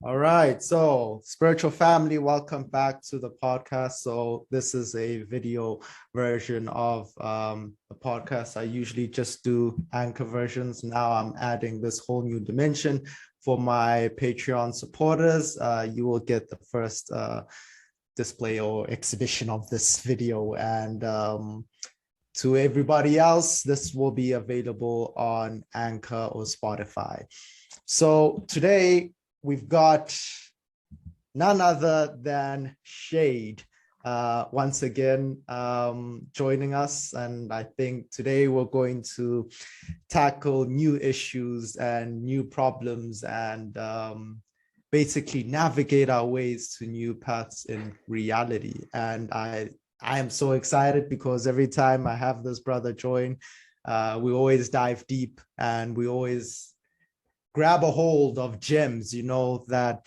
All right, so spiritual family, welcome back to the podcast. So this is a video version of the podcast. I usually just do anchor versions. Now I'm adding this whole new dimension for my Patreon supporters. You will get the first display or exhibition of this video, and to everybody else, this will be available on Anchor or Spotify. So today we've got none other than Chayde once again joining us. And I think today we're going to tackle new issues and new problems and basically navigate our ways to new paths in reality. And I am so excited because every time I have this brother join, we always dive deep and we always grab a hold of gems, that,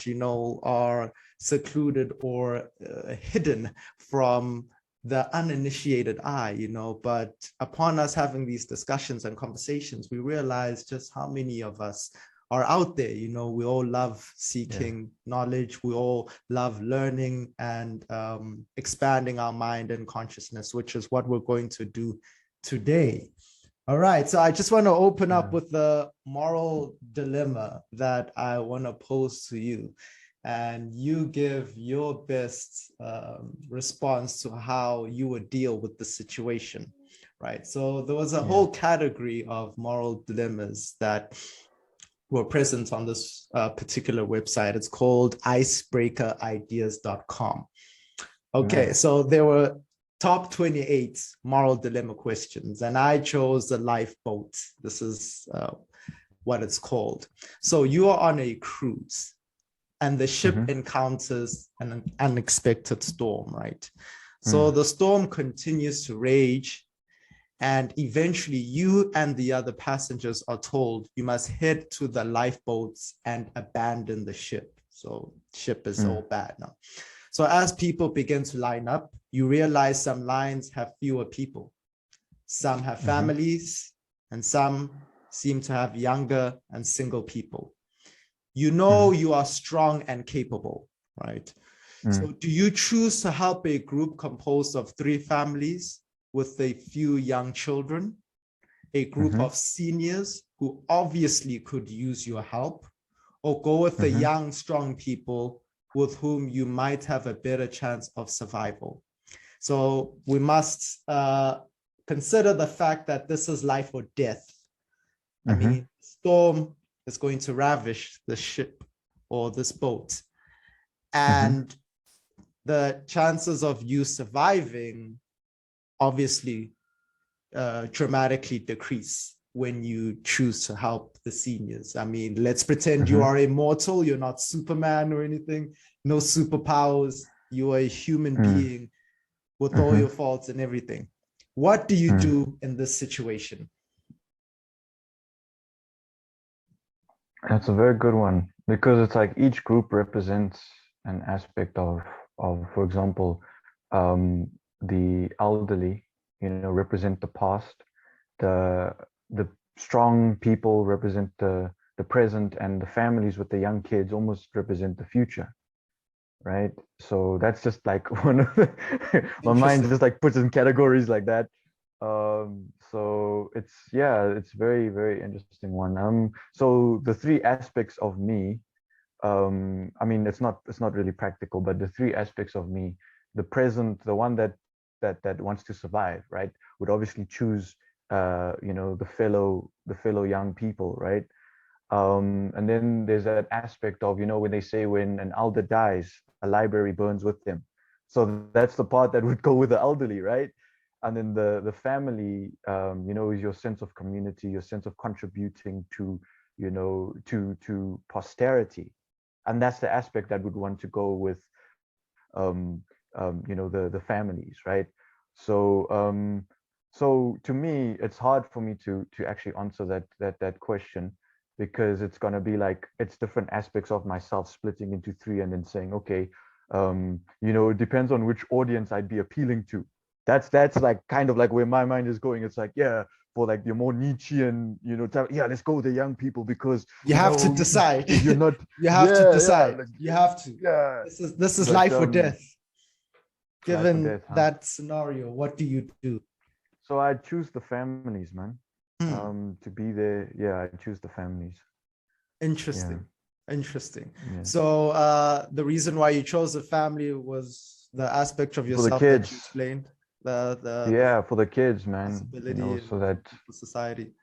are secluded or hidden from the uninitiated eye, but upon us having these discussions and conversations, we realize just how many of us are out there. We all love seeking knowledge. We all love learning and expanding our mind and consciousness, which is what we're going to do today. All right, so I just want to open up with the moral dilemma that I want to pose to you, and you give your best response to how you would deal with the situation, right? So there was a whole category of moral dilemmas that were present on this particular website. It's called icebreakerideas.com. Okay, so there were top 28 moral dilemma questions, and I chose the lifeboat. This is what it's called. So you are on a cruise and the ship encounters an unexpected storm, right? So the storm continues to rage, and eventually you and the other passengers are told you must head to the lifeboats and abandon the ship. So ship is all bad now. So as people begin to line up, you realize some lines have fewer people. Some have families, and some seem to have younger and single people. You are strong and capable, right? So do you choose to help a group composed of 3 families with a few young children, a group of seniors who obviously could use your help, or go with the young, strong people with whom you might have a better chance of survival? So we must consider the fact that this is life or death. I mean, storm is going to ravish the ship or this boat. And the chances of you surviving obviously dramatically decrease when you choose to help the seniors. I mean, let's pretend you are immortal. You're not Superman or anything. No superpowers. You are a human being with all your faults and everything. What do you do in this situation? That's a very good one, because it's like each group represents an aspect of for example, the elderly, represent the past. The strong people represent the present, and the families with the young kids almost represent the future, right? So that's just like one of the my mind just like puts in categories like that. So it's very, very interesting one. So the 3 aspects of me, I mean, it's not really practical, but the 3 aspects of me, the present, the one that wants to survive, right, would obviously choose the fellow young people, right? And then there's that aspect of, when they say when an elder dies, a library burns with them. So that's the part that would go with the elderly, right? And then the family, is your sense of community, your sense of contributing to, to posterity. And that's the aspect that would want to go with, the families, right? So, so to me, it's hard for me to actually answer that question, because it's going to be like, it's different aspects of myself splitting into 3 and then saying, okay, it depends on which audience I'd be appealing to. That's like kind of like where my mind is going. It's like, yeah, for like the more Nietzschean, yeah, let's go with the young people because you have to decide. if you're not, You have to decide. like, You have to. yeah, This is but life or death. life or Given death, huh? that scenario, what do you do? So I choose the families, man. To be there. Yeah, I choose the families. Interesting. Interesting. Yeah. So the reason why you chose the family was the aspect of For the yourself that you kids. explained. Yeah, for the kids, man. Possibility So that for society.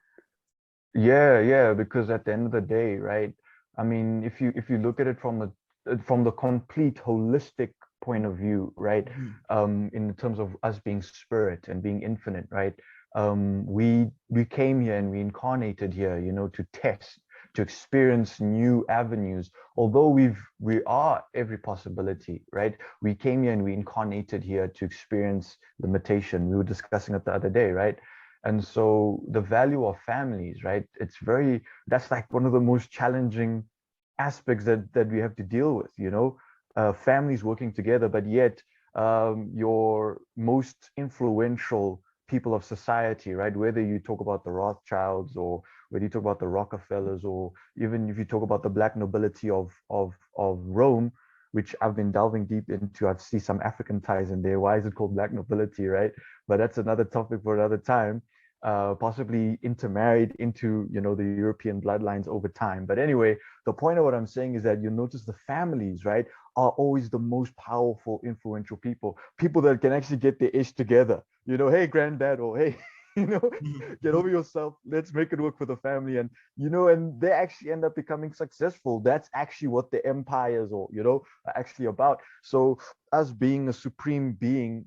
yeah, because at the end of the day, right? I mean, if you look at it from the complete holistic point of view, right? In terms of us being spirit and being infinite, right? We came here and we incarnated here, to test, to experience new avenues. Although we are every possibility, right? We came here and we incarnated here to experience limitation. We were discussing it the other day, right? And so the value of families, right? That's like one of the most challenging aspects that we have to deal with, families working together, but yet your most influential people of society, right? Whether you talk about the Rothschilds or whether you talk about the Rockefellers, or even if you talk about the black nobility of Rome, which I've been delving deep into. I see some African ties in there. Why is it called black nobility, right? But that's another topic for another time. Possibly intermarried into, the European bloodlines over time. But anyway, the point of what I'm saying is that you notice the families, right, are always the most powerful, influential people that can actually get their ish together. Hey, granddad, or hey, get over yourself. Let's make it work for the family. And, and they actually end up becoming successful. That's actually what the empires are actually about. So us being a supreme being,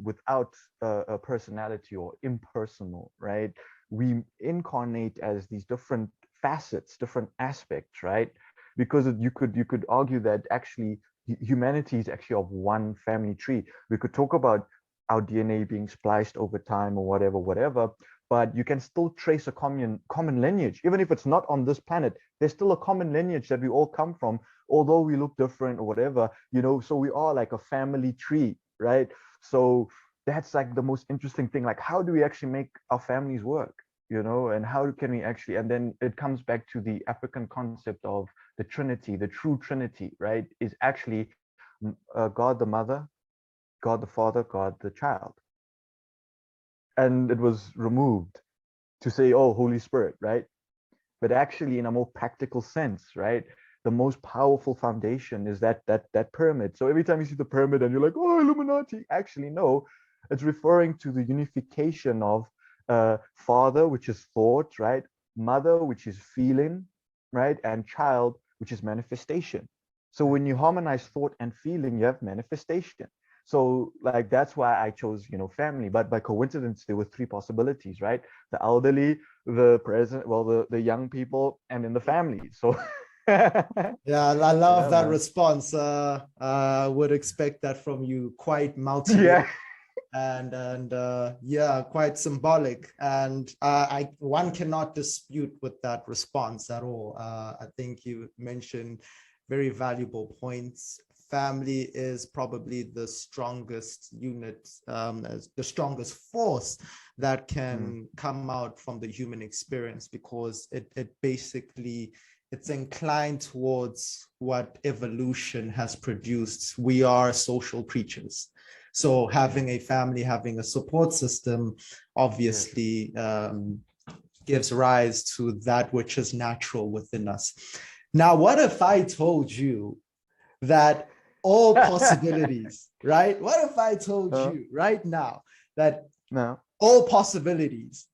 without a personality or impersonal, right? We incarnate as these different facets, different aspects, right? Because you could argue that actually humanity is actually of one family tree. We could talk about our DNA being spliced over time or whatever, but you can still trace a common lineage. Even if it's not on this planet, there's still a common lineage that we all come from, although we look different or whatever, so we are like a family tree, right? So that's like the most interesting thing. Like, how do we actually make our families work? And how can we actually, and then it comes back to the African concept of the Trinity, the true Trinity, right? Is actually God the Mother, God the Father, God the Child. And it was removed to say, oh, Holy Spirit, right? But actually, in a more practical sense, right? The most powerful foundation is that pyramid. So every time you see the pyramid and you're like, oh, Illuminati, actually, no, it's referring to the unification of father, which is thought, right? Mother, which is feeling, right? And child, which is manifestation. So when you harmonize thought and feeling, you have manifestation. So like that's why I chose, family. But by coincidence, there were three possibilities, right? The elderly, the present, well, the young people, and then the family. So yeah, I love that man. response. I would expect that from you. Quite multi Yeah. and yeah, quite symbolic. And one cannot dispute with that response at all. I think you mentioned very valuable points. Family is probably the strongest unit, the strongest force that can come out from the human experience, because it basically, it's inclined towards what evolution has produced. We are social creatures. So having a family, having a support system, obviously gives rise to that which is natural within us. Now, what if I told you that all possibilities, right? What if I told you right now that all possibilities,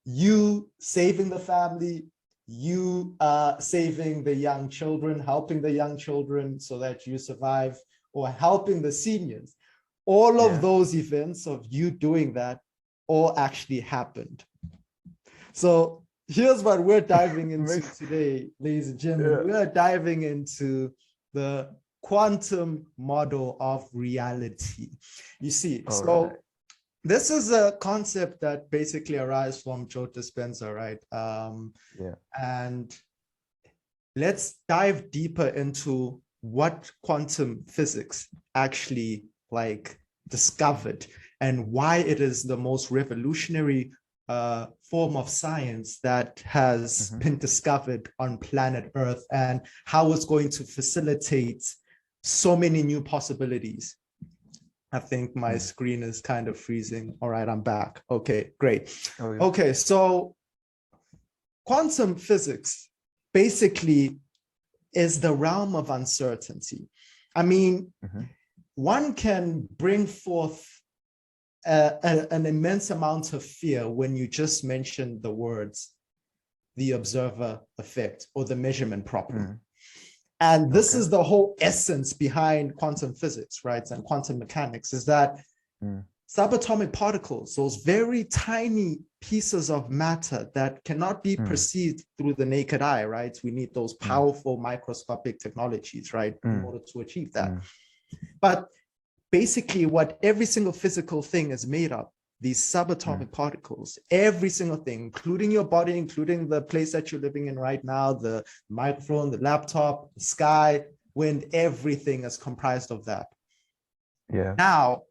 you saving the family, you saving the young children, helping the young children so that you survive, or helping the seniors, all of those events of you doing that all actually happened. So here's what we're diving into today, ladies and gentlemen. We're diving into the quantum model of reality. You see, this is a concept that basically arises from Joe Dispenza, right? And let's dive deeper into what quantum physics actually discovered, and why it is the most revolutionary form of science that has been discovered on planet Earth, and how it's going to facilitate so many new possibilities. I think my screen is kind of freezing. All right, I'm back. Okay, great. Oh, yeah. Okay, so quantum physics basically is the realm of uncertainty. I mean, one can bring forth an immense amount of fear when you just mention the words, the observer effect or the measurement problem. And this is the whole essence behind quantum physics, right? And quantum mechanics is that subatomic particles, those very tiny pieces of matter that cannot be perceived through the naked eye, right? We need those powerful microscopic technologies, right, in order to achieve that. But basically what every single physical thing is made of, these subatomic particles, every single thing, including your body, including the place that you're living in right now, the microphone, the laptop, the sky, wind, everything is comprised of that. Yeah. Now,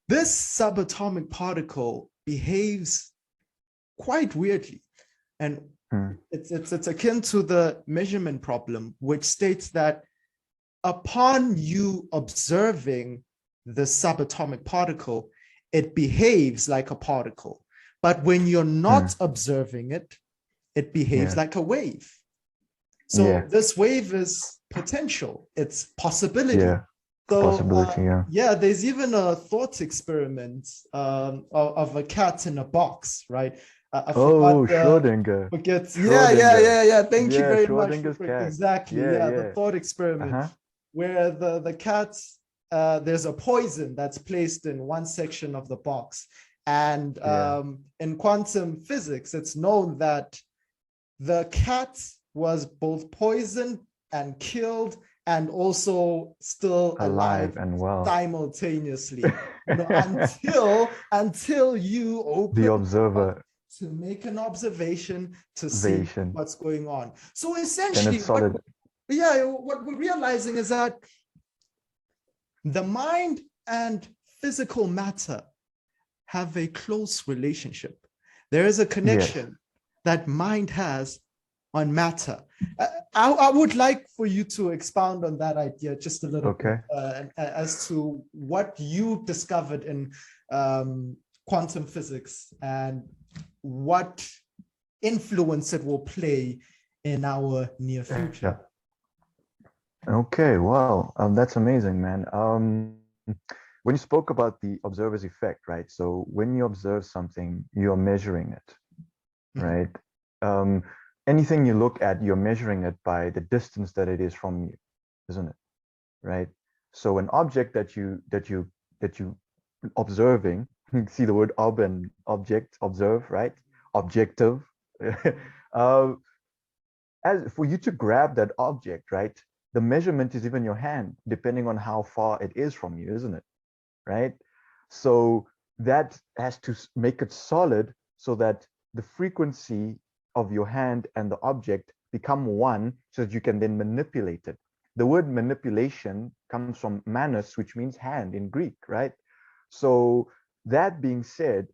this subatomic particle behaves quite weirdly. And it's akin to the measurement problem, which states that upon you observing the subatomic particle, it behaves like a particle. But when you're not observing it, it behaves like a wave. So this wave is potential, it's possibility. So there's even a thought experiment of a cat in a box, right? Schrödinger. Thank you very much. Cat. Exactly. The thought experiment where the cat, there's a poison that's placed in one section of the box. And in quantum physics, it's known that the cat was both poisoned and killed and also still alive and well simultaneously, until you open the observer to make an observation to see what's going on. So essentially, what we're realizing is that the mind and physical matter have a close relationship. There is a connection that mind has on matter. I would like for you to expound on that idea just a little bit, as to what you discovered in quantum physics and what influence it will play in our near future. Okay, well, that's amazing, man. When you spoke about the observer's effect, right? So when you observe something, you're measuring it, right? Anything you look at, you're measuring it by the distance that it is from you, isn't it? Right? So an object that you observing, see the word ob and object, observe, right? Objective. As for you to grab that object, right? The measurement is even your hand, depending on how far it is from you, isn't it? Right? So that has to make it solid so that the frequency of your hand and the object become one, so that you can then manipulate it. The word manipulation comes from manus, which means hand in Greek, right? So that being said,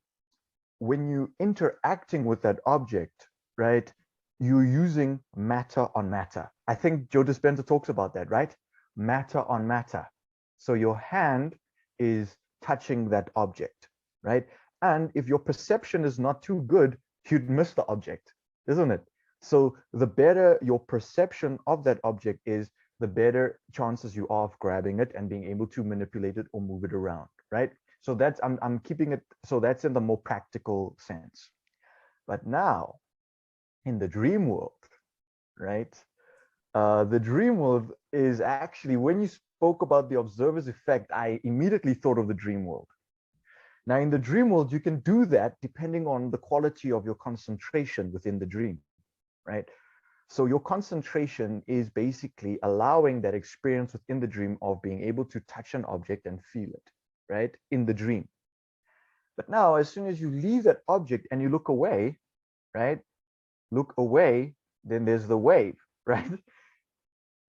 when you interacting with that object, right, you're using matter on matter. I think Joe Dispenza talks about that, right? Matter on matter. So your hand is touching that object, right? And if your perception is not too good, you'd miss the object, isn't it? So the better your perception of that object is, the better chances you are of grabbing it and being able to manipulate it or move it around, right? So that's, I'm keeping it, so that's in the more practical sense. But now, in the dream world, right? The dream world is actually, when you spoke about the observer's effect, I immediately thought of the dream world. Now, in the dream world, you can do that depending on the quality of your concentration within the dream, right? So your concentration is basically allowing that experience within the dream of being able to touch an object and feel it, right? In the dream. But now, as soon as you leave that object and you look away, right? Look away, then there's the wave, right?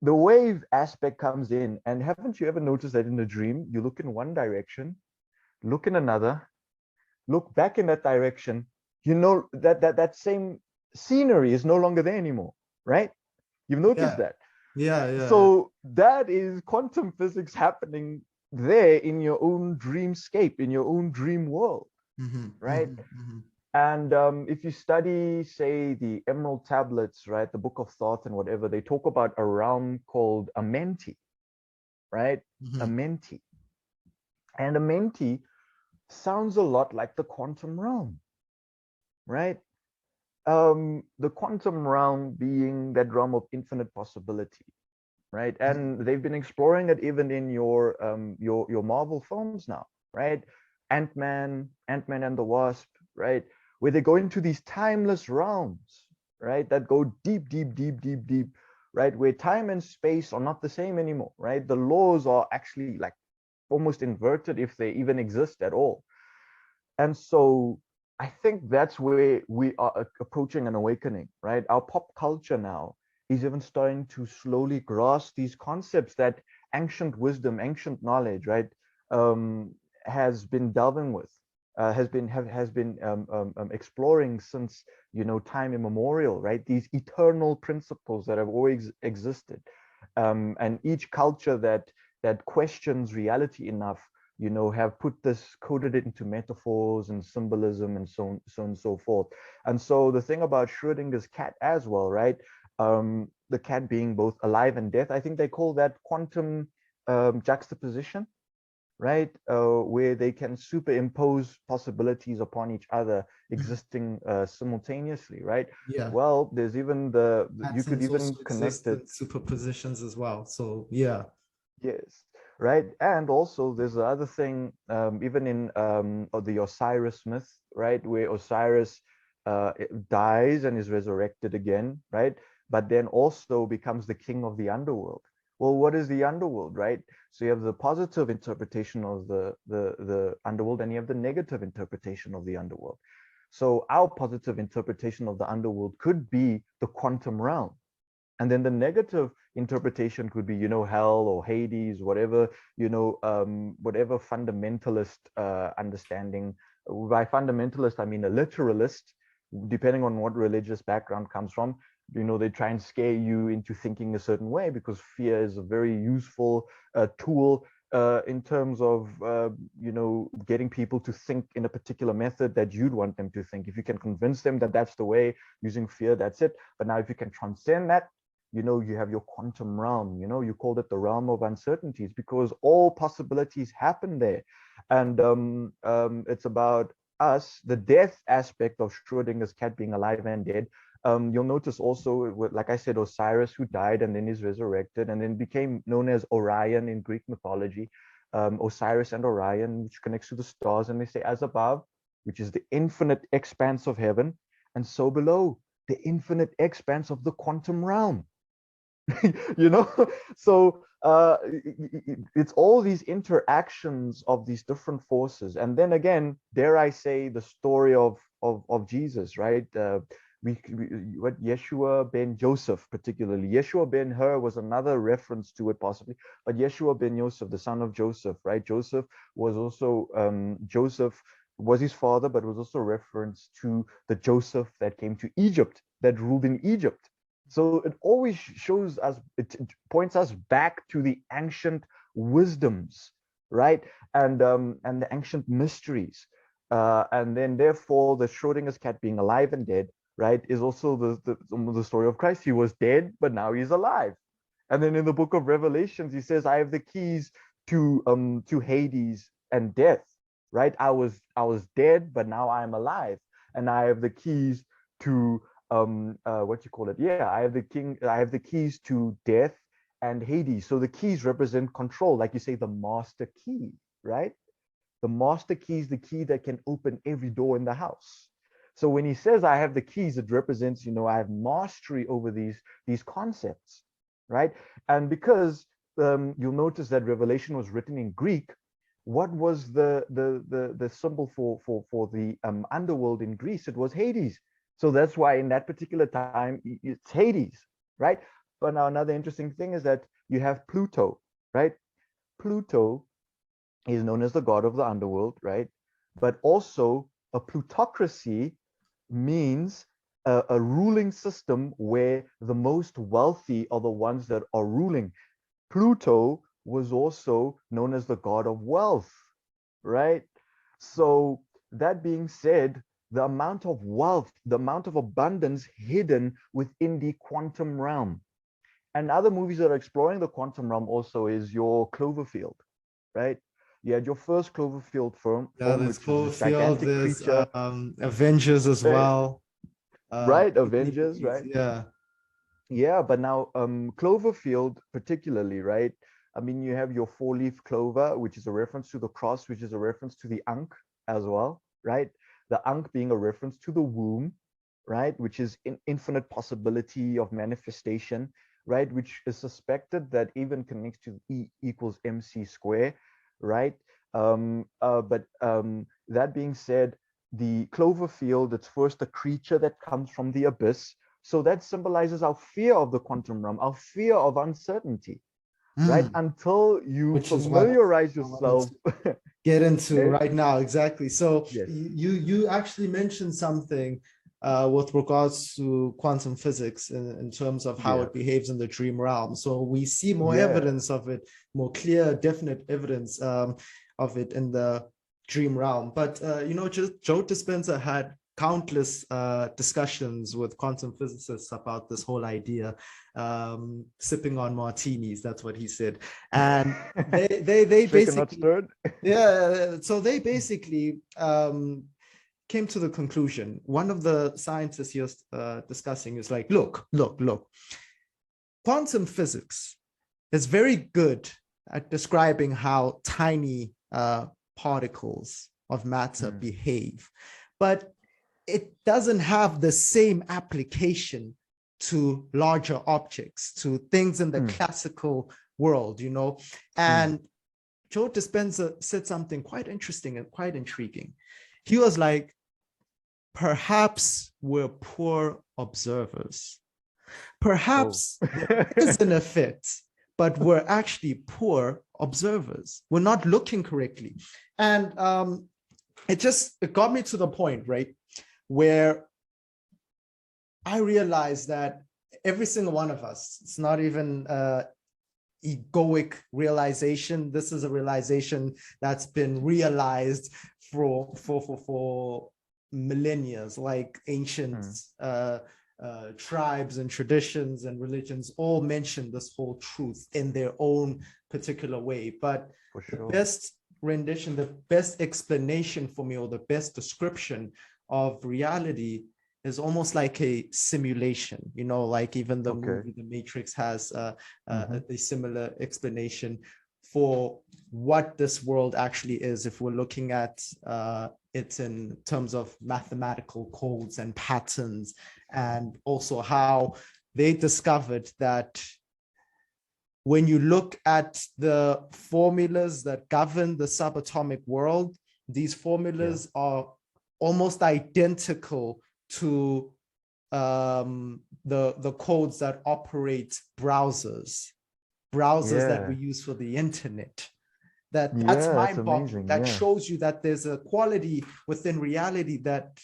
The wave aspect comes in, and haven't you ever noticed that in a dream, you look in one direction, look in another, look back in that direction, you know that same scenery is no longer there anymore, right? You've noticed Yeah. that. Yeah. So that is quantum physics happening there in your own dreamscape, in your own dream world, right? And if you study, say, the Emerald Tablets, right, the Book of Thoth and whatever, they talk about a realm called a menti, right? A menti. And a menti sounds a lot like the quantum realm, right? The quantum realm being that realm of infinite possibility, right? And they've been exploring it even in your Marvel films now, right? Ant-Man and the Wasp, right? Where they go into these timeless realms, right? That go deep, deep, deep, deep, deep, right? Where time and space are not the same anymore, right? The laws are actually like almost inverted if they even exist at all. And so I think that's where we are approaching an awakening, right? Our pop culture now is even starting to slowly grasp these concepts that ancient wisdom, ancient knowledge, right, has been delving with, has been exploring since, you know, time immemorial, right? These eternal principles that have always existed, and each culture that questions reality enough, you know, have put this, coded it into metaphors and symbolism and so on and so forth. And so the thing about Schrodinger's cat as well, right? The cat being both alive and death, I think they call that quantum juxtaposition, right? Where they can superimpose possibilities upon each other existing simultaneously, right? Yeah. Well, there's even you could Accents even also connect exist it. in superpositions as well. So yeah. Yes, right. And also there's the other thing, even in the Osiris myth, right, where Osiris dies and is resurrected again, right? But then also becomes the king of the underworld. Well, what is the underworld, right? So you have the positive interpretation of the underworld, and you have the negative interpretation of the underworld. So our positive interpretation of the underworld could be the quantum realm, and then the negative interpretation could be, you know, hell or Hades, whatever, you know, whatever fundamentalist understanding. By fundamentalist I mean a literalist, depending on what religious background comes from. You know, they try and scare you into thinking a certain way, because fear is a very useful tool in terms of you know, getting people to think in a particular method that you'd want them to think. If you can convince them that that's the way, using fear, that's it. But now if you can transcend that, you know, you have your quantum realm. You know, you called it the realm of uncertainties, because all possibilities happen there. And it's about us, the death aspect of Schrodinger's cat being alive and dead. You'll notice also, like I said, Osiris, who died and then is resurrected and then became known as Orion in Greek mythology. Osiris and Orion, which connects to the stars, and they say, as above, which is the infinite expanse of heaven, and so below, the infinite expanse of the quantum realm. You know. So it's all these interactions of these different forces. And then again, dare I say, the story of Jesus, right? What Yeshua ben Joseph, particularly Yeshua ben Hur was another reference to it possibly, but Yeshua ben Joseph, the son of Joseph, right? Joseph was also Joseph was his father, but was also a reference to the Joseph that came to Egypt, that ruled in Egypt. So it always shows us, it points us back to the ancient wisdoms, right? And the ancient mysteries. And then therefore the Schrodinger's cat being alive and dead, right, is also the story of Christ. He was dead, but now he's alive. And then in the book of Revelations, he says, I have the keys to Hades and death, right? I was dead, but now I'm alive. And I have the keys to what you call it? Yeah, I have the keys to death and Hades. So the keys represent control, like you say, the master key, right? The master key is the key that can open every door in the house. So when he says I have the keys, it represents, you know, I have mastery over these concepts, right? And because you'll notice that Revelation was written in Greek, what was the symbol for the underworld in Greece? It was Hades. So that's why in that particular time it's Hades, right? But now another interesting thing is that you have Pluto, right? Pluto is known as the god of the underworld, right? But also a plutocracy means a ruling system where the most wealthy are the ones that are ruling. Pluto was also known as the god of wealth, right? So that being said, the amount of wealth, the amount of abundance hidden within the quantum realm. And other movies that are exploring the quantum realm also is your Cloverfield, right? You had your first Cloverfield film, Yeah, there's which is this Cloverfield, gigantic there's creature, Avengers as well. right? Disney Avengers, movies, right? yeah. Yeah, but now Cloverfield particularly, right? I mean, you have your four-leaf clover, which is a reference to the cross, which is a reference to the Ankh as well, right? The Ankh being a reference to the womb, right? Which is infinite possibility of manifestation, right? Which is suspected that even connects to E equals MC square, right? But that being said, the Cloverfield, it's first a creature that comes from the abyss. So that symbolizes our fear of the quantum realm, our fear of uncertainty, right? Until you Which is what familiarize I wanted yourself. to get into Okay. right now. Exactly. So Yes. you actually mentioned something with regards to quantum physics in terms of how Yeah. it behaves in the dream realm. So we see more Yeah. evidence of it, more clear, definite evidence of it in the dream realm. But Joe Dispenza had countless discussions with quantum physicists about this whole idea, sipping on martinis. That's what he said. And they Shaken, not basically, stirred. yeah, so they basically came to the conclusion. One of the scientists he was discussing is like, look, quantum physics is very good at describing how tiny particles of matter behave, but it doesn't have the same application to larger objects, to things in the classical world, And Joe Dispenza said something quite interesting and quite intriguing. He was like, perhaps we're poor observers. Perhaps there is an effect, but we're actually poor observers. We're not looking correctly. And it got me to the point, right, where I realized that every single one of us, it's not even egoic realization. This is a realization that's been realized for millennia, like ancient tribes and traditions and religions all mention this whole truth in their own particular way. But the best rendition, the best explanation for me, or the best description of reality is almost like a simulation, like even the movie The Matrix has a similar explanation for what this world actually is, if we're looking at it in terms of mathematical codes and patterns, and also how they discovered that when you look at the formulas that govern the subatomic world, these formulas are almost identical to the codes that operate browsers that we use for the internet. That's mind-boggling. That shows you that there's a quality within reality that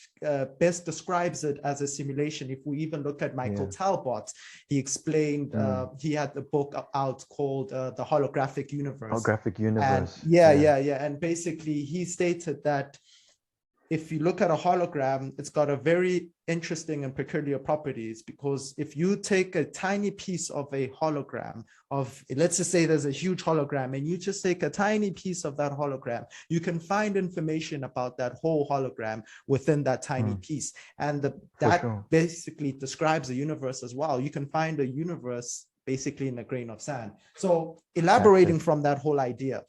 best describes it as a simulation. If we even look at Michael Talbot, he explained, he had the book out called The Holographic Universe. Holographic Universe. And and basically he stated that if you look at a hologram, it's got a very interesting and peculiar properties, because if you take a tiny piece of a hologram of, let's just say there's a huge hologram, and you just take a tiny piece of that hologram, you can find information about that whole hologram within that tiny piece. And that basically describes the universe as well. You can find a universe basically in a grain of sand. So elaborating from that whole idea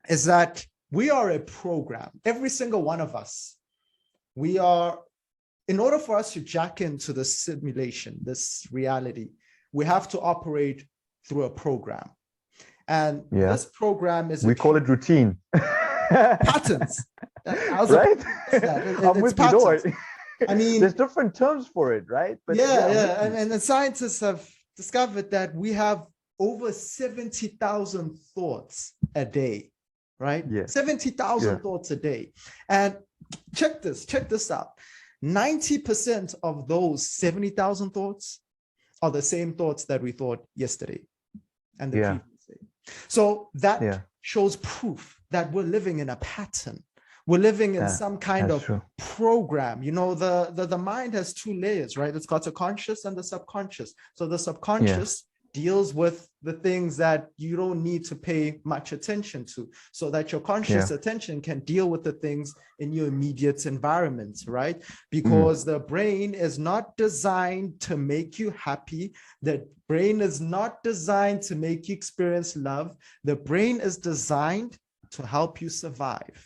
is that we are a program, every single one of us. We are, in order for us to jack into the simulation, this reality, we have to operate through a program. And this program is, we call it routine. Patterns. Right? I'm with patterns. you. I mean, there's different terms for it, right? But and the scientists have discovered that we have over 70,000 thoughts a day. Right? 70,000 thoughts a day. And check this out. 90% of those 70,000 thoughts are the same thoughts that we thought yesterday and the previous day. So that shows proof that we're living in a pattern. We're living in some kind of program. You know, the mind has two layers, right? It's got a conscious and the subconscious. So the subconscious deals with the things that you don't need to pay much attention to, so that your conscious attention can deal with the things in your immediate environment, right? Because the brain is not designed to make you happy. The brain is not designed to make you experience love. The brain is designed to help you survive.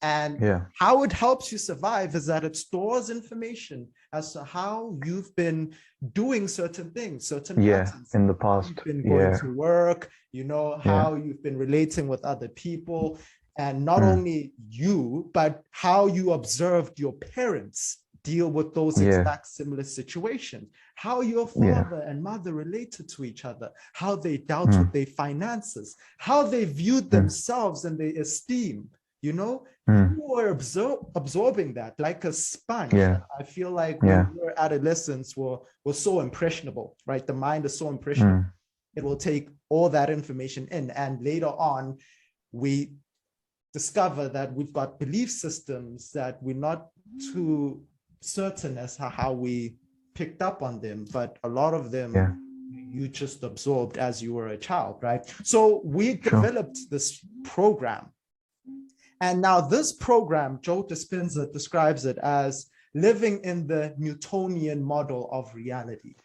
And how it helps you survive is that it stores information as to how you've been doing certain things, certain patterns. In the past. You've been going to work, you know, how you've been relating with other people, and not only you, but how you observed your parents deal with those exact similar situations, how your father and mother related to each other, how they dealt with their finances, how they viewed themselves and their esteem. You know, you are absorbing that like a sponge. I feel like when we're adolescents, we're so impressionable, right? The mind is so impressionable. It will take all that information in. And later on, we discover that we've got belief systems that we're not too certain as to how we picked up on them. But a lot of them, you just absorbed as you were a child, right? So we developed this program. And now this program, Joe Dispenza describes it as living in the Newtonian model of reality.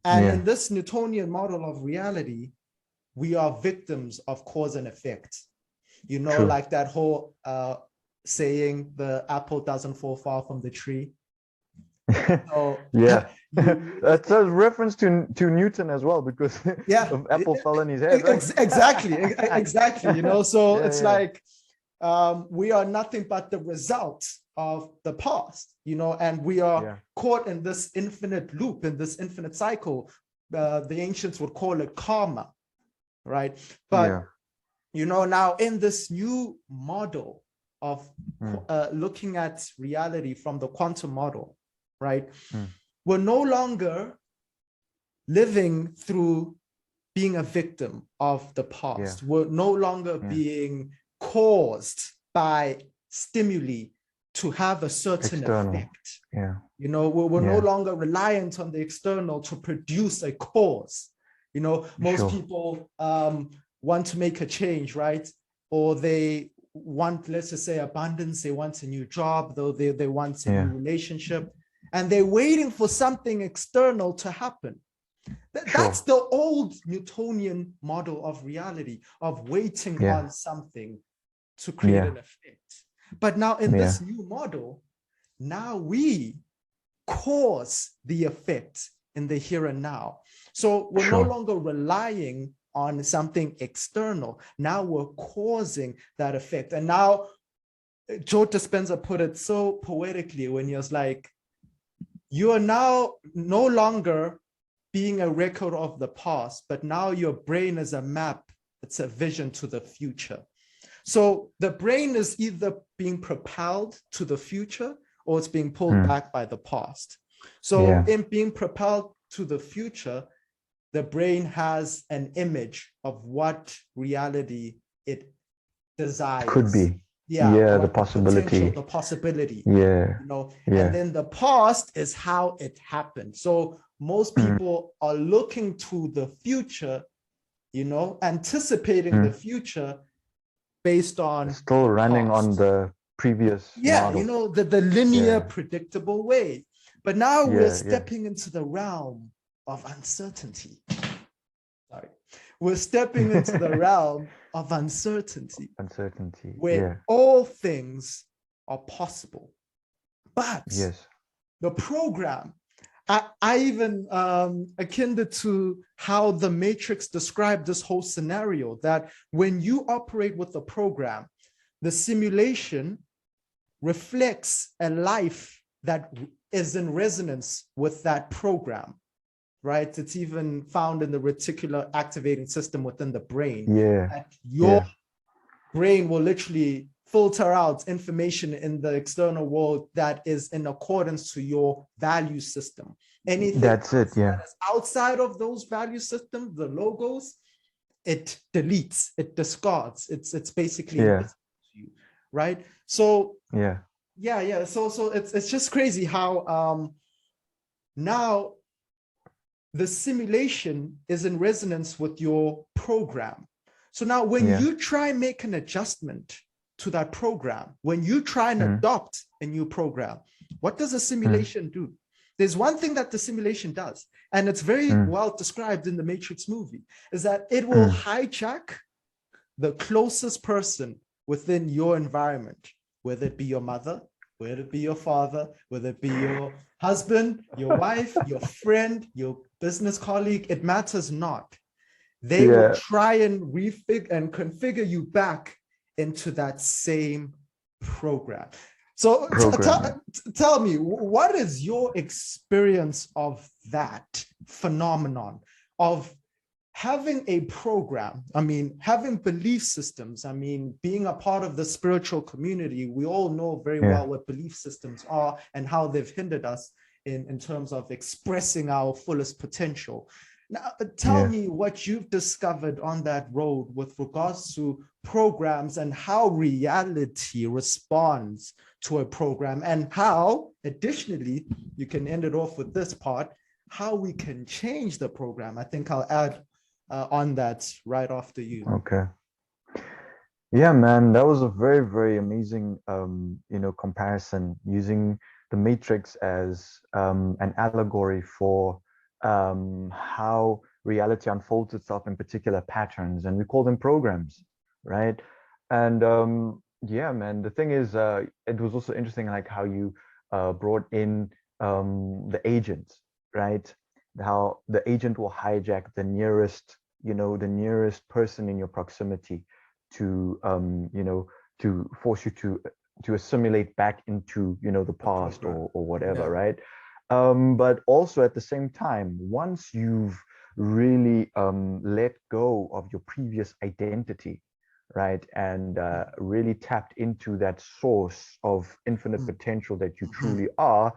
And in this Newtonian model of reality, we are victims of cause and effect. You know, like that whole saying, the apple doesn't fall far from the tree. So, that's a reference to Newton as well, because of apple fell in his head. Right? Exactly. You know, so it's like, we are nothing but the result of the past, you know, and we are caught in this infinite loop, in this infinite cycle. The ancients would call it karma, right? But, you know, now in this new model of looking at reality from the quantum model, right? We're no longer living through being a victim of the past. We're no longer being caused by stimuli to have a certain effect. You know, we're no longer reliant on the external to produce a cause. You know, most people want to make a change, right? Or they want, let's just say, abundance. They want a new job, though they want a new relationship, and they're waiting for something external to happen. That's the old Newtonian model of reality, of waiting on something to create an effect. But now in this new model, now we cause the effect in the here and now. So we're no longer relying on something external. Now we're causing that effect. And now Joe Dispenza put it so poetically when he was like, you are now no longer being a record of the past, but now your brain is a map. It's a vision to the future. So the brain is either being propelled to the future or it's being pulled back by the past. So in being propelled to the future, the brain has an image of what reality it desires. Could be. The possibility. The possibility. You know, and then the past is how it happened. So most people are looking to the future, you know, anticipating the future based on still running on the previous model. You know, the linear predictable way. But now we're stepping into the realm of uncertainty. We're stepping into the realm of uncertainty. Where all things are possible. But the program, I even akin it to how the Matrix described this whole scenario, that when you operate with the program, the simulation reflects a life that is in resonance with that program, right? It's even found in the reticular activating system within the brain. That your brain will literally filter out information in the external world that is in accordance to your value system. Anything That's it, yeah. that is outside of those value systems, the logos, it deletes, it discards. It's basically invisible to you, right? So yeah. So it's just crazy how now the simulation is in resonance with your program. So now when you try and make an adjustment to that program, when you try and adopt a new program, what does a simulation do? There's one thing that the simulation does, and it's very well described in the Matrix movie, is that it will hijack the closest person within your environment, whether it be your mother, whether it be your father, whether it be your husband, your wife, your friend, your business colleague, it matters not. They will try and refigure and configure you back into that same program. So tell me, what is your experience of that phenomenon of having a program? I mean, having belief systems. I mean, being a part of the spiritual community, we all know very well what belief systems are and how they've hindered us in terms of expressing our fullest potential. Now, tell me what you've discovered on that road with regards to programs and how reality responds to a program, and how, additionally, you can end it off with this part, how we can change the program. I think I'll add on that right after you. Okay. Yeah, man, that was a very, very amazing, comparison, using the Matrix as an allegory for how reality unfolds itself in particular patterns, and we call them programs, right? And yeah, man, the thing is, it was also interesting, like how you brought in the agent, right? How the agent will hijack the nearest, the nearest person in your proximity to, to force you to assimilate back into, the past or whatever, right? But also at the same time, once you've really let go of your previous identity, right, and really tapped into that source of infinite potential that you truly are,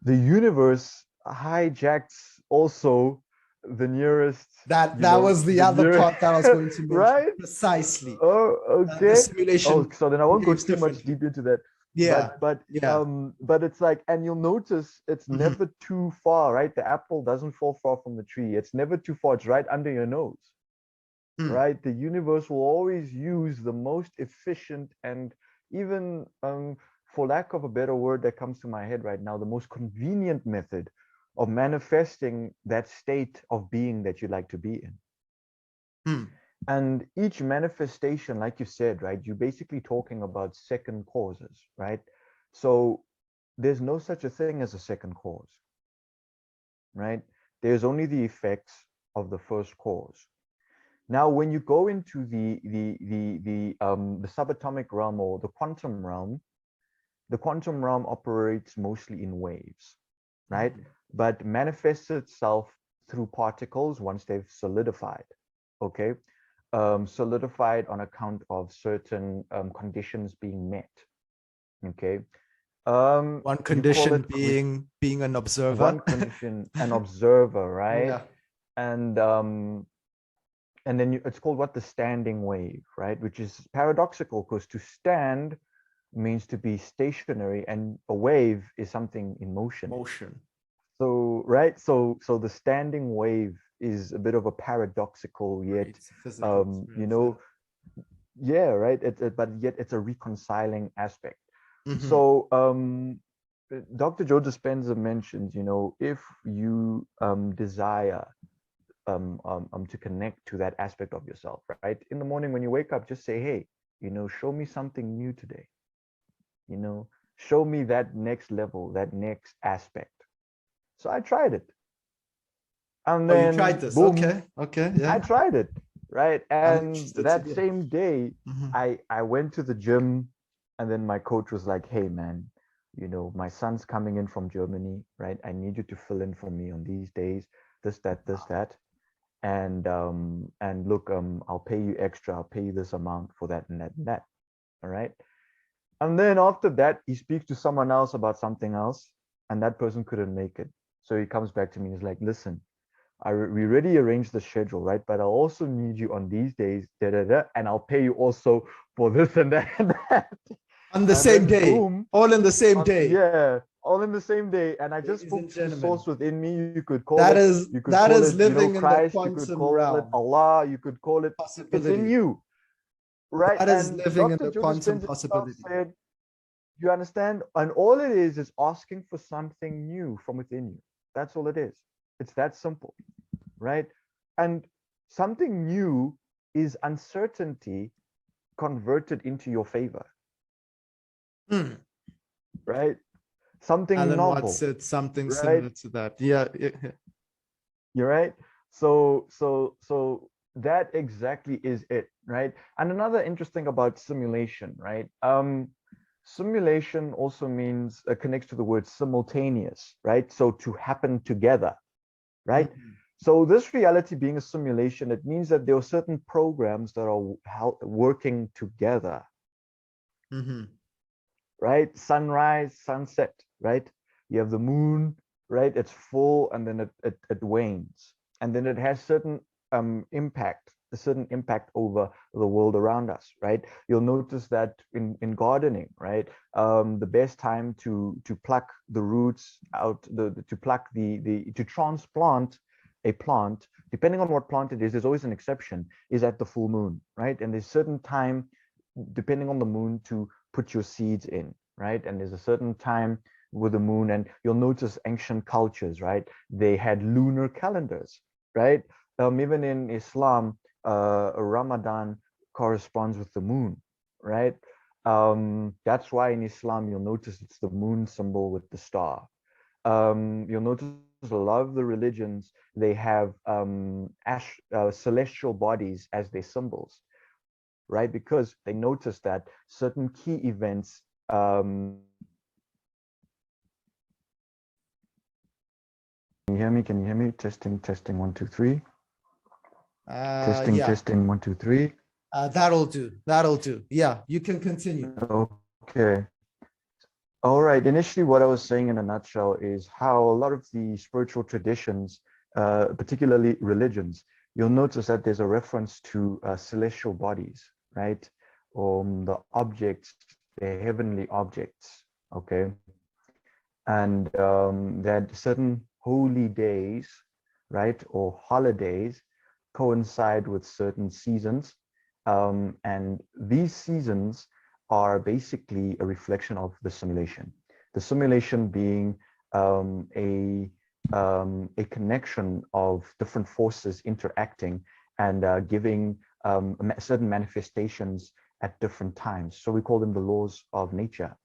the universe hijacks also the nearest. That was the other part that I was going to mention. Right? Precisely. Oh, okay. The simulation. So then I won't go too much deep into that. But it's like, and you'll notice it's never too far, right? The apple doesn't fall far from the tree. It's never too far. It's right under your nose, right? The universe will always use the most efficient and even, for lack of a better word that comes to my head right now, the most convenient method of manifesting that state of being that you'd like to be in. And each manifestation, like you said, right, you're basically talking about second causes, right? So there's no such a thing as a second cause, right? There's only the effects of the first cause. Now, when you go into the subatomic realm or the quantum realm operates mostly in waves, right? But manifests itself through particles once they've solidified, okay? Solidified on account of certain conditions being met, okay? One condition being an observer. One condition, an observer, right? And then it's called the standing wave, right? Which is paradoxical, because to stand means to be stationary, and a wave is something in motion. So, right? So the standing wave is a bit of a paradoxical, yet, right? But yet it's a reconciling aspect. So, Dr. Joe Dispenza mentions, if you desire to connect to that aspect of yourself, right? In the morning when you wake up, just say, hey, show me something new today. Show me that next level, that next aspect. So I tried it. And then you tried this. Boom, okay, yeah. I tried it, right? And that same day, I went to the gym, and then my coach was like, hey, man, my son's coming in from Germany, right? I need you to fill in for me on these days, this, that. And look, I'll pay you extra. I'll pay you this amount for that and that and that. All right. And then after that, he speaks to someone else about something else, and that person couldn't make it. So he comes back to me. He's like, listen, we already arranged the schedule, right? But I also need you on these days, da, da, da, and I'll pay you also for this and that and that. On the And same then day, boom, all in the same day. yeah, all in the same day. And I just Ladies and spoke to the gentlemen, source within me. You could that call is it, you know, living in the Christ. You could quantum call it realm Allah. You could call it. It's in possibility. you, right? That is And living in Dr. the Joe quantum Dispenza possibility. said, you understand? And all it is asking for something new from within you. That's all it is. It's that simple, right? And something new is uncertainty converted into your favor, Hmm. right? Something Alan Watts novel, said something right? similar to that. Yeah. You're right. So that exactly is it, right? And another interesting about simulation, right? Simulation also means connects to the word simultaneous, right? So to happen together, right? Mhm. So this reality being a simulation, it means that there are certain programs that are working together, Mhm. right? Sunrise, sunset, right? You have the moon, right? It's full and then it wanes. And then it has certain impact, a certain impact over the world around us, right? You'll notice that in gardening, right? The best time to pluck the roots out, to pluck to transplant a plant, depending on what plant it is, there's always an exception, is at the full moon, right? And there's certain time, depending on the moon, to put your seeds in, right? And there's a certain time with the moon, and you'll notice ancient cultures, right? They had lunar calendars, right? Even in Islam, Ramadan corresponds with the moon, right? That's why in Islam you'll notice it's the moon symbol with the star. You'll notice a lot of the religions, they have celestial bodies as their symbols, right? Because they noticed that certain key events, can you hear me? Can you hear me? Testing, testing, 1, 2, 3. Testing, Yeah. testing, 1, 2, 3. That'll do. That'll do. Yeah, you can continue. Okay. All right. Initially, what I was saying in a nutshell is how a lot of the spiritual traditions, particularly religions, you'll notice that there's a reference to celestial bodies, right? The objects, the heavenly objects, okay? And that certain holy days, right, or holidays coincide with certain seasons. And these seasons are basically a reflection of the simulation. The simulation being a connection of different forces interacting and giving certain manifestations at different times. So we call them the laws of nature.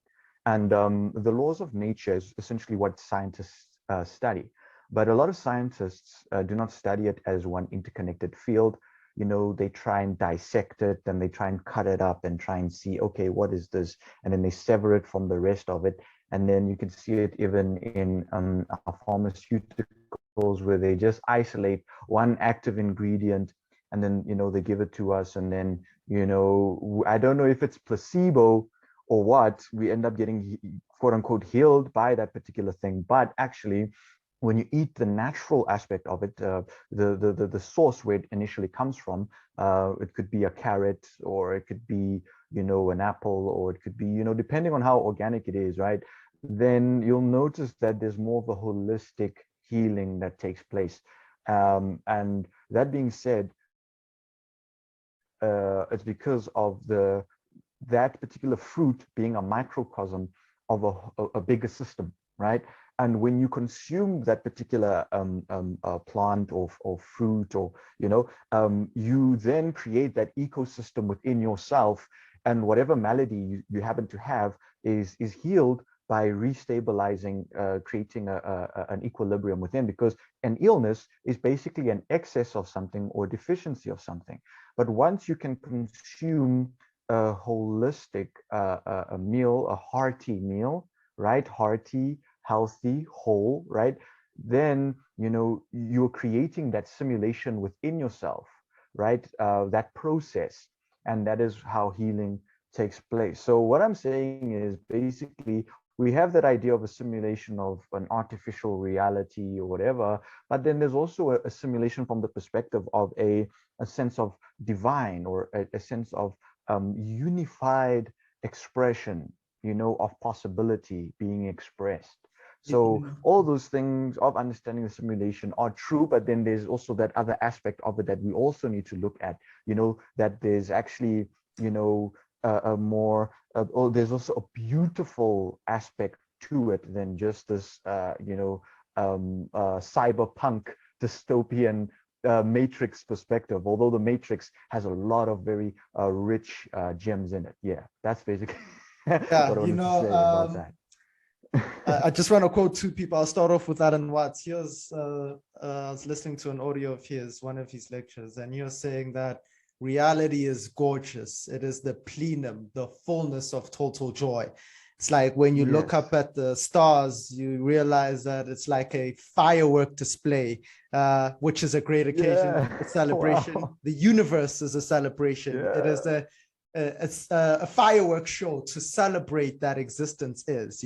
And the laws of nature is essentially what scientists study. But a lot of scientists do not study it as one interconnected field. You know, they try and dissect it, and they try and cut it up and try and see, okay, what is this? And then they sever it from the rest of it. And then you can see it even in our pharmaceuticals, where they just isolate one active ingredient, and then, you know, they give it to us. And then, you know, I don't know if it's placebo or what, we end up getting quote unquote healed by that particular thing. But actually, when you eat the natural aspect of it, the source where it initially comes from, it could be a carrot, or it could be, you know, an apple, or it could be, you know, depending on how organic it is, right? Then you'll notice that there's more of a holistic healing that takes place. And that being said, it's because of that particular fruit being a microcosm of a bigger system, right? And when you consume that particular plant or fruit, or, you know, you then create that ecosystem within yourself, and whatever malady you happen to have is healed by restabilizing, creating an equilibrium within, because an illness is basically an excess of something or deficiency of something. But once you can consume a holistic a meal, a hearty meal, right? Hearty, healthy, whole, right? Then, you know, you're creating that simulation within yourself, right? That process. And that is how healing takes place. So what I'm saying is basically we have that idea of a simulation of an artificial reality or whatever, but then there's also a simulation from the perspective of a sense of divine, or a sense of unified expression, of possibility being expressed. So all those things of understanding the simulation are true, but then there's also that other aspect of it that we also need to look at, that there's actually, a more, there's also a beautiful aspect to it than just this, cyberpunk dystopian Matrix perspective, although the Matrix has a lot of very rich gems in it. Yeah, that's basically what I wanted to say about that. I just want to quote two people. I'll start off with Alan Watts. I was listening to an audio of his, one of his lectures, and he was saying that reality is gorgeous. It is the plenum, the fullness of total joy. It's like when you look up at the stars, you realize that it's like a firework display, which is a great occasion, a celebration. Wow. The universe is a celebration. It is a fireworks show to celebrate that existence is,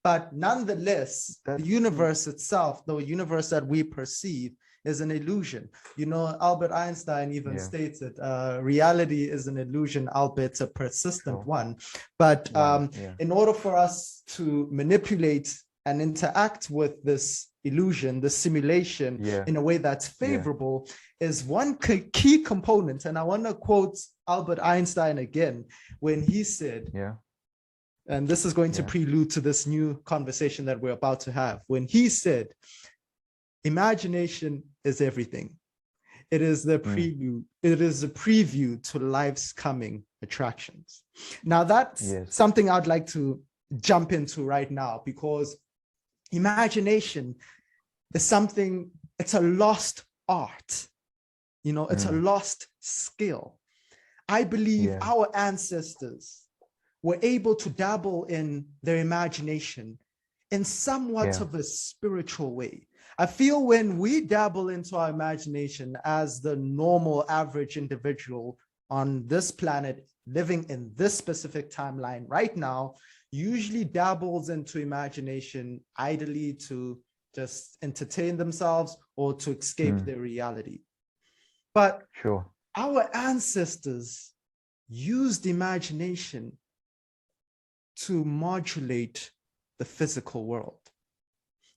but nonetheless, the universe itself, the universe that we perceive, is an illusion. Albert Einstein even stated, reality is an illusion, albeit a persistent one. But in order for us to manipulate and interact with this illusion, the simulation, in a way that's favorable, is one key component. And I want to quote Albert Einstein again when he said, and this is going to prelude to this new conversation that we're about to have, when he said, imagination is everything. It is the prelude. It is the preview to life's coming attractions. Now that's something I'd like to jump into right now, because imagination is something, it's a lost art. It's a lost skill. I believe our ancestors were able to dabble in their imagination in somewhat of a spiritual way. I feel when we dabble into our imagination as the normal average individual on this planet, living in this specific timeline right now, usually dabbles into imagination idly to just entertain themselves or to escape their reality. But our ancestors used imagination to modulate the physical world.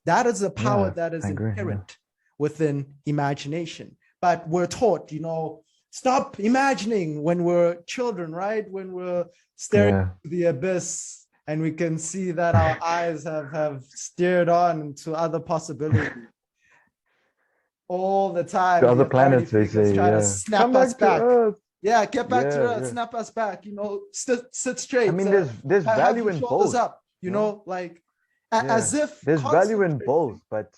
That is a power that is inherent within imagination. But we're taught, stop imagining when we're children, right? When we're staring at the abyss and we can see that our eyes have steered on to other possibilities. All the time. To other planets, they say, trying to snap us back. Get back to Earth, snap us back, sit straight. I mean, there's value in both. Up, as if there's value in both, but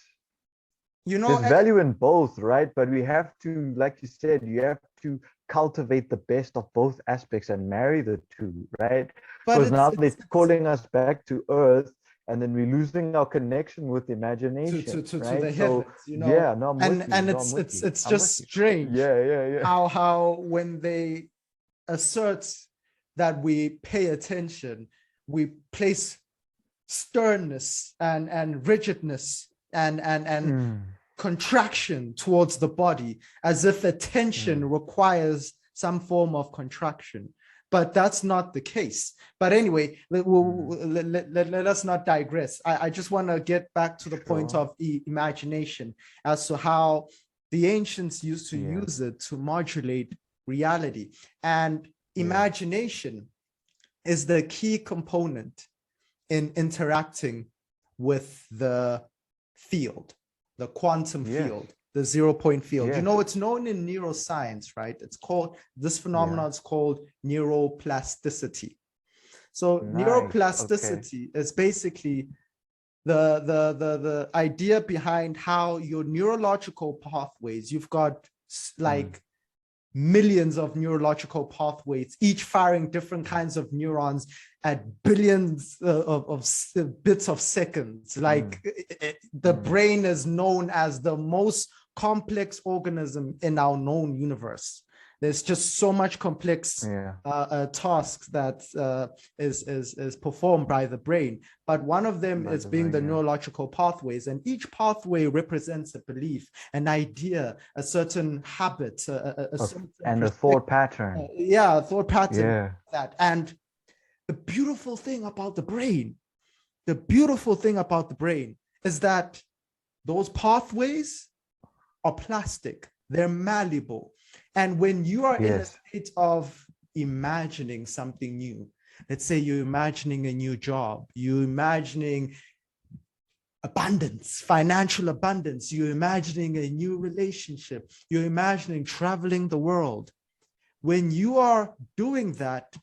there's value in both, right? But we have to, like you said, you have to cultivate the best of both aspects and marry the two, right? Because now they're calling us back to Earth, and then we're losing our connection with imagination to right? the heavens, it's just strange. How when they assert that we pay attention, we place sternness and rigidness and contraction towards the body, as if attention requires some form of contraction. But that's not the case. But anyway, let us not digress. I just want to get back to the point of imagination as to how the ancients used to use it to modulate reality. And imagination is the key component in interacting with the field, the quantum field, the 0-point field. It's known in neuroscience, right? It's called, this phenomenon is called neuroplasticity. So neuroplasticity is basically the idea behind how your neurological pathways, you've got like millions of neurological pathways, each firing different kinds of neurons at billions of bits of seconds. The brain is known as the most complex organism in our known universe. There's just so much complex Yeah. tasks that is performed by the brain. But one of them By is the being brain, the yeah. neurological pathways. And each pathway represents a belief, an idea, a certain habit, certain And the thought pattern. yeah, thought pattern. Yeah. That. And the beautiful thing about the brain, the beautiful thing about the brain is that those pathways are plastic, they're malleable. And when you are in a Yes. state of imagining something new, let's say you're imagining a new job, you're imagining abundance, financial abundance, you're imagining a new relationship, you're imagining traveling the world. When you are doing that,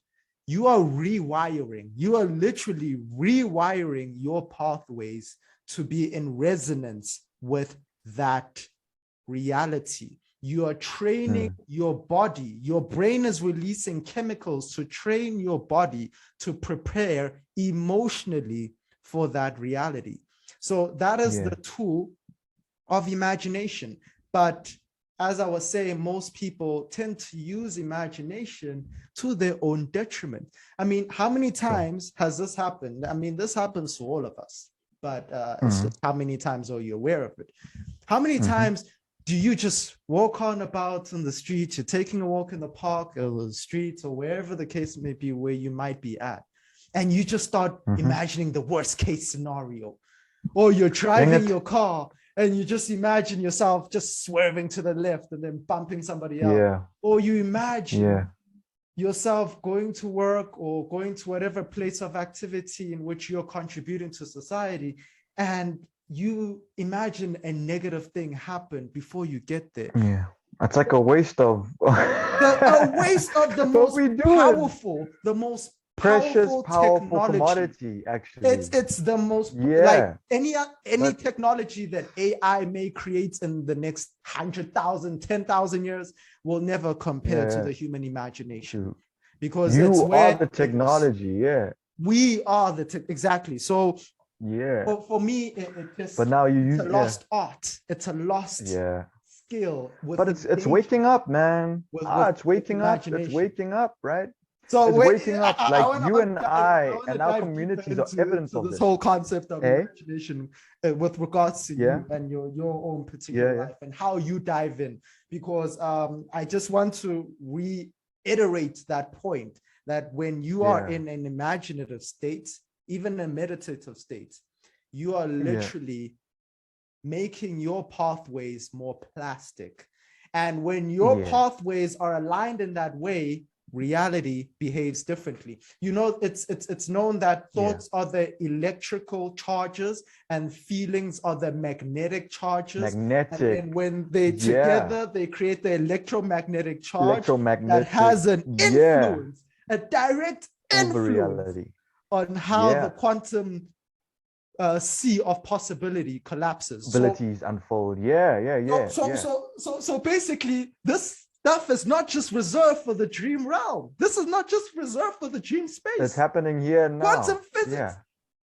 you are rewiring, you are literally rewiring your pathways to be in resonance with that reality. You are training your body. Your brain is releasing chemicals to train your body to prepare emotionally for that reality. So that is the tool of imagination. But as I was saying, most people tend to use imagination to their own detriment. I mean, how many times has this happened? I mean, this happens to all of us, but it's just how many times are you aware of it? How many times do you just walk on about in the street, you're taking a walk in the park or the streets or wherever the case may be where you might be at, and you just start imagining the worst case scenario? Or you're driving your car and you just imagine yourself just swerving to the left and then bumping somebody else. Yeah. Or you imagine yourself going to work or going to whatever place of activity in which you're contributing to society, and you imagine a negative thing happen before you get there. Yeah. It's like a waste of a waste of the most powerful, the most precious, powerful technology. Commodity, actually. It's the most, like any technology that AI may create in the next 100,000, 10,000 years will never compare to the human imagination. Because you it's where are the technology, we are the exactly. So for me, but now you use it's a lost art. It's a lost skill. But it's waking up, man. It's waking up. It's waking up, right? So it's waking up. Like you and I and our communities are evidence of this whole concept of imagination with regards to you and your own particular life and how you dive in. Because I just want to reiterate that point that when you are in an imaginative state, even a meditative state, you are literally making your pathways more plastic. And when your pathways are aligned in that way, reality behaves differently. You know, it's known that thoughts are the electrical charges and feelings are the magnetic charges. And then when they together, they create the electromagnetic charge that has an influence, a direct influence on how the quantum sea of possibility collapses. Abilities unfold. So basically, this stuff is not just reserved for the dream realm. This is not just reserved for the dream space. It's happening here now. Quantum physics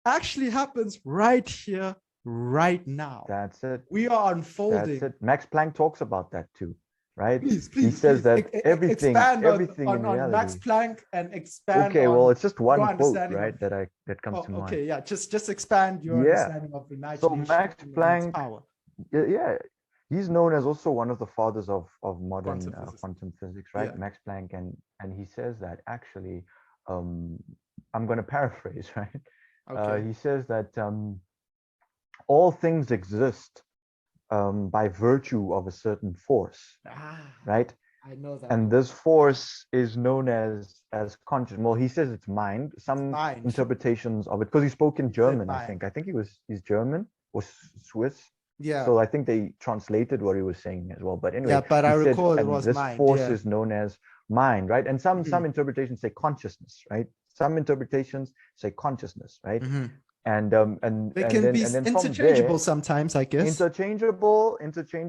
actually happens right here, right now. That's it. We are unfolding. That's it. Max Planck talks about that too, right? Please, he says that everything expand in on reality. Max Planck and expand. Okay, well, it's just one quote, right? That comes to mind. Okay, just expand your understanding of imagination. So Max Planck, power. He's known as also one of the fathers of modern quantum physics, right? Max Planck, and he says that actually, I'm going to paraphrase, right? He says that all things exist by virtue of a certain force, right? I know that. And this force is known as conscious. Well, he says it's mind. Some interpretations of it, because he spoke in German, I think. He's German or Swiss. Yeah. So I think they translated what he was saying as well. But anyway, but I recall it was this mind. Force is known as mind, right? And some interpretations say consciousness, right? Some interpretations say consciousness, right? And they can be interchangeable sometimes, I guess. Interchangeable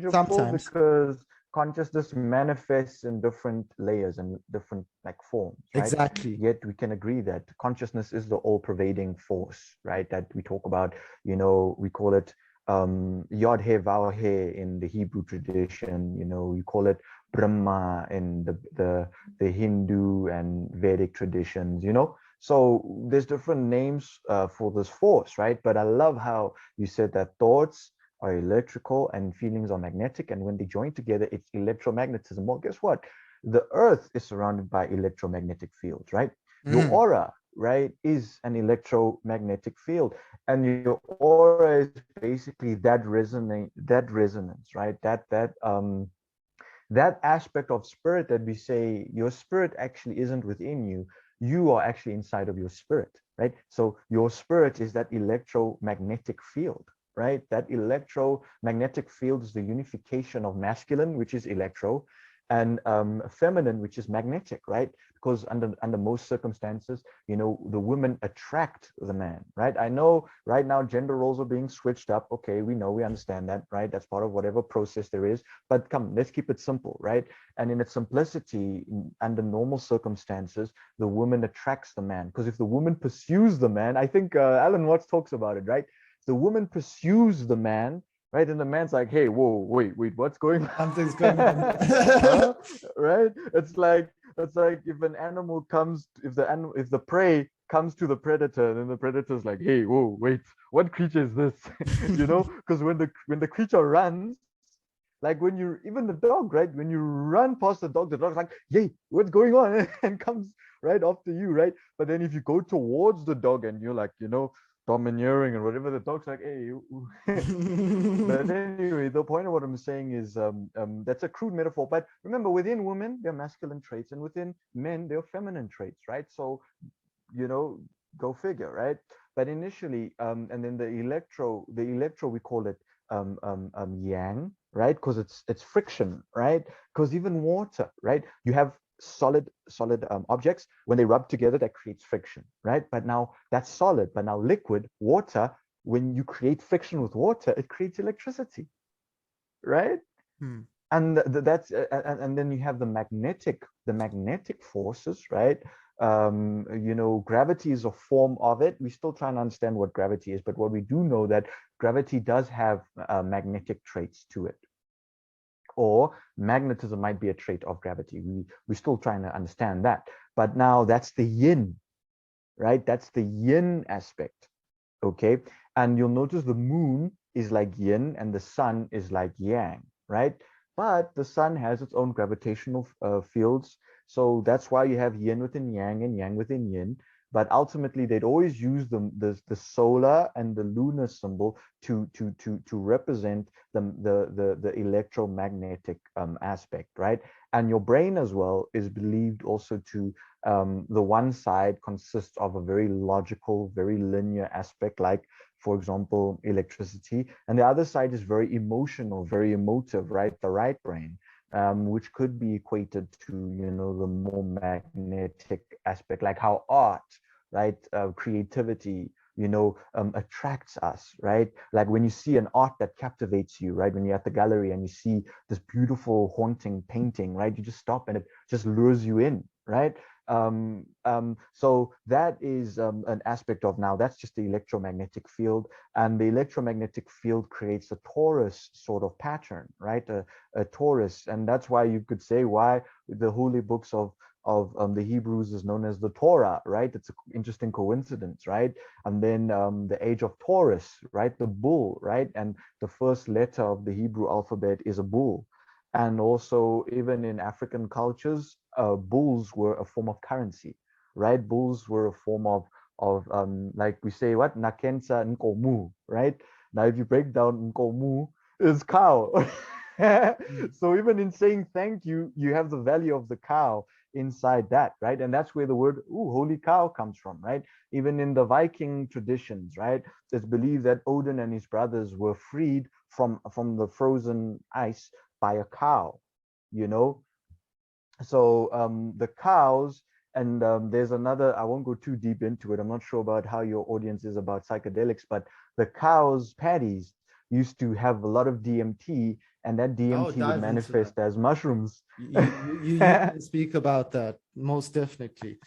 sometimes, because consciousness manifests in different layers and different forms, right? Exactly. Yet we can agree that consciousness is the all-pervading force, right? That we talk about, we call it Yod He Vav He in the Hebrew tradition. You know, you call it Brahma in the Hindu and Vedic traditions. You know, so there's different names for this force, right? But I love how you said that thoughts are electrical and feelings are magnetic, and when they join together, it's electromagnetism. Well, guess what? The Earth is surrounded by electromagnetic fields, right? Your Mm. aura, right, is an electromagnetic field, and your aura is basically that resonance, right? That aspect of spirit that we say your spirit actually isn't within you. You are actually inside of your spirit, right? So your spirit is that electromagnetic field, right? That electromagnetic field is the unification of masculine, which is electro, and feminine, which is magnetic, right? Because under most circumstances, you know, the women attract the man, right? I know right now gender roles are being switched up. Okay, we know, we understand that, right? That's part of whatever process there is. But come, let's keep it simple, right? And in its simplicity, under normal circumstances, the woman attracts the man. Because if the woman pursues the man, I think Alan Watts talks about it, right? The woman pursues the man, right? And the man's like, hey, whoa, wait, what's going Something's going on. on? Huh? Right? It's like if an animal comes, if the prey comes to the predator, then the predator's like, hey, whoa, wait, what creature is this? You know, because when the creature runs, like when you even the dog, right? When you run past the dog's like, yay, what's going on? And comes right after you, right? But then if you go towards the dog and you're like, you know, domineering and whatever, the dog's like, hey. But anyway, the point of what I'm saying is that's a crude metaphor. But remember, within women, there are masculine traits, and within men, there are feminine traits, right? So, you know, go figure, right? But initially, and then the electro, we call it yang, right? Because it's friction, right? Because even water, right? You have solid objects, when they rub together, that creates friction, right? But now that's solid, but now liquid water, when you create friction with water, it creates electricity, right? Hmm. And that's and then you have the magnetic forces, right? You know, gravity is a form of it. We're still trying to understand what gravity is, but what we do know that gravity does have magnetic traits to it, or magnetism might be a trait of gravity. We're still trying to understand that, but now that's the yin, right? That's the yin aspect. Okay, and you'll notice the moon is like yin and the sun is like yang, right? But the sun has its own gravitational fields, so that's why you have yin within yang and yang within yin. But ultimately, they'd always use the solar and the lunar symbol to represent the electromagnetic aspect, right? And your brain as well is believed also to the one side consists of a very logical, very linear aspect, like, for example, electricity, and the other side is very emotional, very emotive, right? The right brain, which could be equated to, you know, the more magnetic aspect, like how art, right, creativity, you know, attracts us, right? Like when you see an art that captivates you, right? When you're at the gallery and you see this beautiful, haunting painting, right? You just stop and it just lures you in, right? So that is an aspect of, now that's just the electromagnetic field, and the electromagnetic field creates a torus sort of pattern, right? A torus, and that's why you could say why the holy books of the Hebrews is known as the Torah, right? It's an interesting coincidence, right? And then the age of Taurus, right? The bull, right? And the first letter of the Hebrew alphabet is a bull. And also, even in African cultures, bulls were a form of currency, right? Bulls were a form of like we say, what? Nakensa nkomu, right? Now, if you break down nkomu, is cow. So even in saying thank you, you have the value of the cow inside that, right? And that's where the word ooh, holy cow comes from, right? Even in the Viking traditions, right? It's believed that Odin and his brothers were freed from the frozen ice by a cow, you know. So the cows, and there's another, I won't go too deep into it. I'm not sure about how your audience is about psychedelics, but the cows' patties used to have a lot of DMT, and that Oh, DMT would dive into that. manifest as mushrooms. You can speak about that most definitely.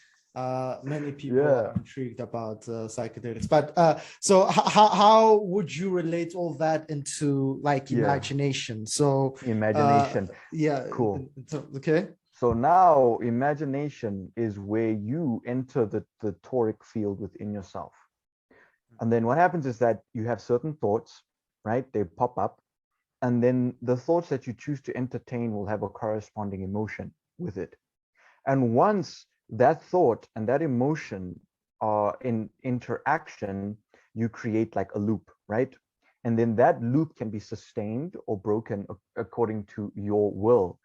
Many people Yeah. are intrigued about psychedelics, but so how would you relate all that into like Yeah. imagination? So Imagination. yeah, Cool. okay. So now imagination is where you enter the toric field within yourself. And then what happens is that you have certain thoughts, right? They pop up. And then the thoughts that you choose to entertain will have a corresponding emotion with it. And once that thought and that emotion are in interaction, you create like a loop, right? And then that loop can be sustained or broken according to your will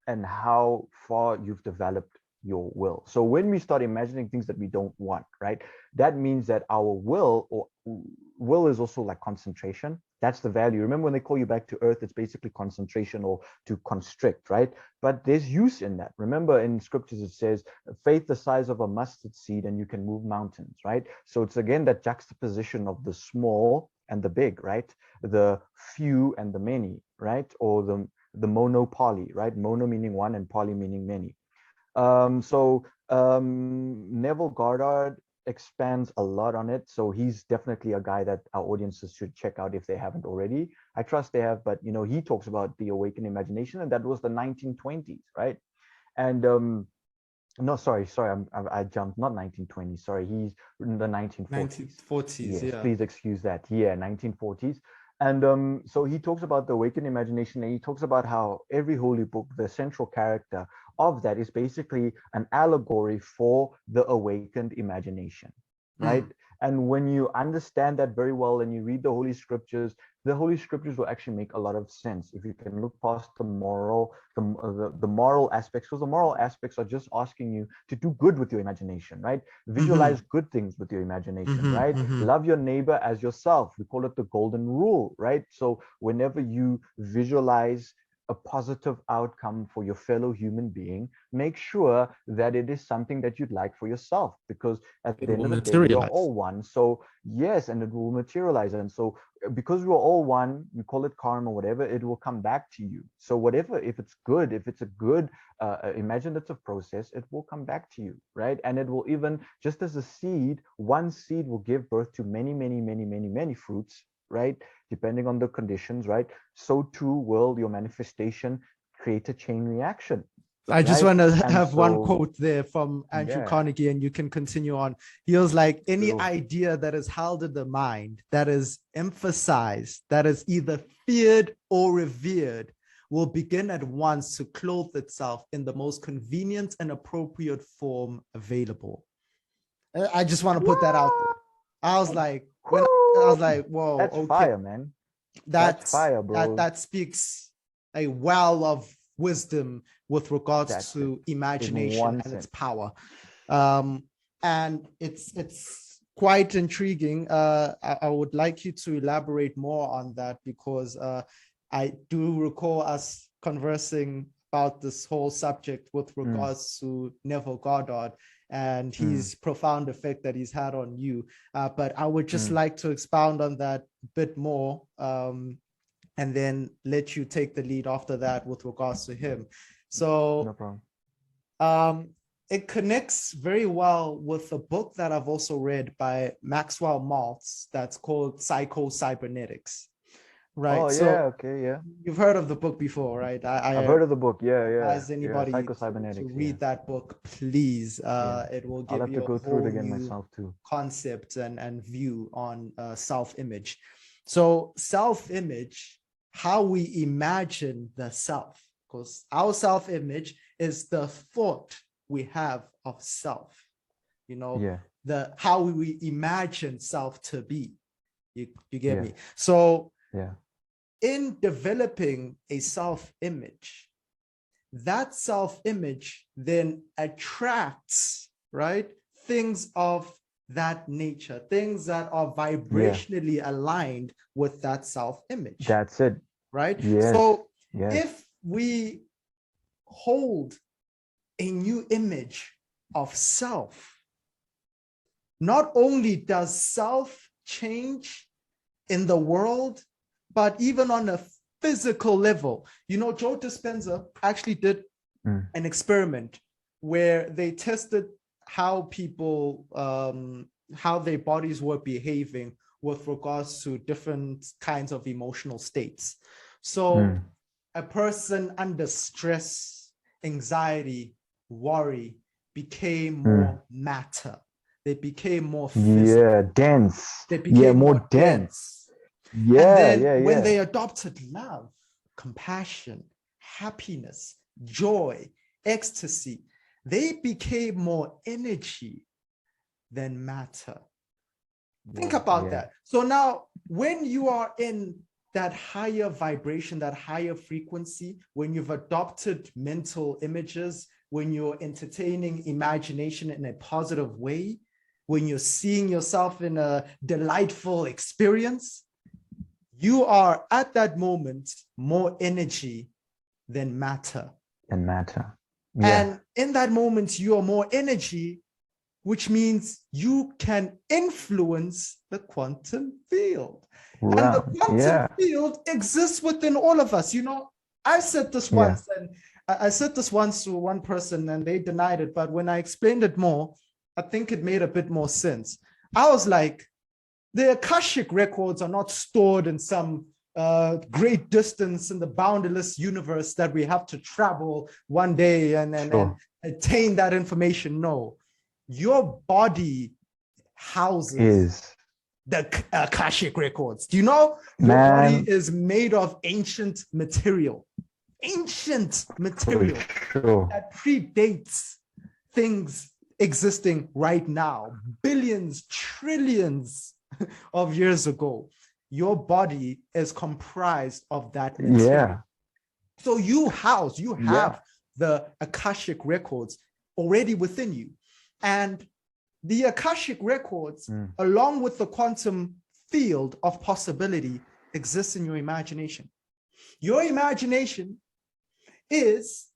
and how far you've developed your will. So when we start imagining things that we don't want, right, that means that our will is also like concentration. That's the value. Remember when they call you back to earth, it's basically concentration or to constrict, right? But there's use in that. Remember in scriptures, it says faith the size of a mustard seed and you can move mountains, right? So it's again that juxtaposition of the small and the big, right? The few and the many, right? Or the monopoly, right? Mono meaning one and poly meaning many. Neville Goddard expands a lot on it. So he's definitely a guy that our audiences should check out if they haven't already. I trust they have, but he talks about the Awaken Imagination, and that was the 1920s, right? And no, sorry, I jumped, not 1920s. Sorry, he's in the 1940s. 1940s, Yes, yeah. please excuse that. Yeah, 1940s. And so he talks about the Awakened Imagination, and he talks about how every holy book, the central character of that is basically an allegory for the awakened imagination, right? And when you understand that very well and you read the Holy Scriptures will actually make a lot of sense if you can look past the moral aspects, because the moral aspects are just asking you to do good with your imagination, right? Visualize good things with your imagination, right? Love your neighbor as yourself. We call it the golden rule, right? So whenever you visualize a positive outcome for your fellow human being, make sure that it is something that you'd like for yourself, because at the end of the day, we are all one. So yes, and it will materialize. And so because we are all one, we call it karma, whatever, it will come back to you. So whatever, if it's a good imaginative process, it will come back to you, right? And it will, even just as a seed, one seed will give birth to many fruits, right? Depending on the conditions, right? So too will your manifestation create a chain reaction. I just want to have one so, quote there from Andrew Carnegie, and you can continue on. He was like, any idea that is held in the mind, that is emphasized, that is either feared or revered, will begin at once to clothe itself in the most convenient and appropriate form available. I just want to put that out there. I was like, whoa, that's okay. fire, man. That's fire, bro. That speaks a well of wisdom with regards to imagination and its power. And it's quite intriguing. I would like you to elaborate more on that, because I do recall us conversing about this whole subject with regards to Neville Goddard and his profound effect that he's had on you. But I would just like to expound on that a bit more, and then let you take the lead after that with regards to him. So no problem. It connects very well with a book that I've also read by Maxwell Maltz that's called Cybernetics. Right. Oh, so yeah, okay, yeah. You've heard of the book before, right? I've heard of the book, yeah. As anybody to read that book, please. It will give you a whole new concept and view on self-image. So self-image, how we imagine the self, because our self-image is the thought we have of self, how we imagine self to be. You get me? So in developing a self-image, that self-image then attracts, right, things of that nature, things that are vibrationally aligned with that self-image. That's it. Right? So if we hold a new image of self, not only does self change in the world, but even on a physical level. Joe Dispenza actually did an experiment where they tested how people, how their bodies were behaving with regards to different kinds of emotional states. So a person under stress, anxiety, worry became more matter. They became more physical. Yeah, dense. They became more dense. And Yeah, then yeah, when yeah. they adopted love, compassion, happiness, joy, ecstasy, they became more energy than matter. Think about that. So now, when you are in that higher vibration, that higher frequency, when you've adopted mental images, when you're entertaining imagination in a positive way, when you're seeing yourself in a delightful experience, you are at that moment more energy than matter. And matter. Yeah. And in that moment, you are more energy, which means you can influence the quantum field. And the quantum field exists within all of us. You know, I said this once, and I said this once to one person and they denied it. But when I explained it more, I think it made a bit more sense. I was like, the Akashic records are not stored in some great distance in the boundless universe that we have to travel one day and attain that information. No, your body houses the Akashic records. Do you know your body is made of ancient material that predates things existing right now, billions, trillions of years ago. Your body is comprised of that material. So you have the Akashic records already within you. And the Akashic records, along with the quantum field of possibility, exists in your imagination. Your imagination is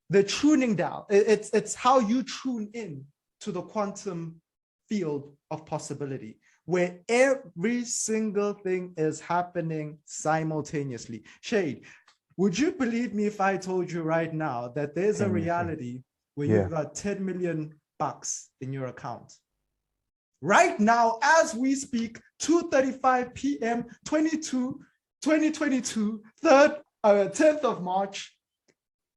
the tuning down. It's how you tune in to the quantum field of possibility, where every single thing is happening simultaneously. Chayde, would you believe me if I told you right now that there's a reality where you've got 10 million bucks in your account? Right now, as we speak, 2:35 p.m., 2022, 10th of March,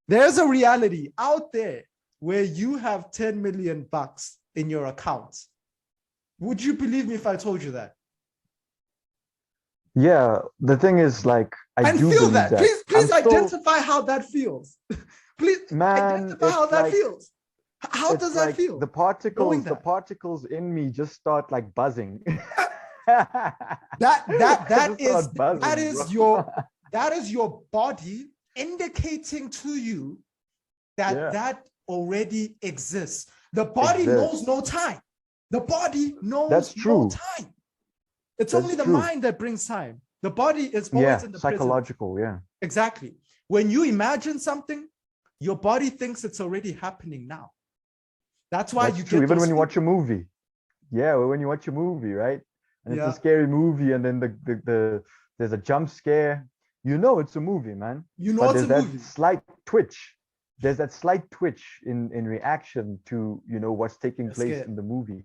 there's a reality out there where you have 10 million bucks in your account. Would you believe me if I told you that? Yeah, the thing is, like, I do feel believe that. that. Please identify how that feels. Please identify how that feels. How does that feel? The particles in me just start like buzzing. that is your body indicating to you that that already exists. The body knows no time. The body knows no time. It's only the mind that brings time. The body is always in the psychological present. Exactly. When you imagine something, your body thinks it's already happening now. That's why you get even when you watch a movie. Yeah, when you watch a movie, right? And it's a scary movie, and then there's a jump scare. You know it's a movie, man. You know it's a movie. That slight twitch. There's that slight twitch in reaction to, you know, what's taking place in the movie.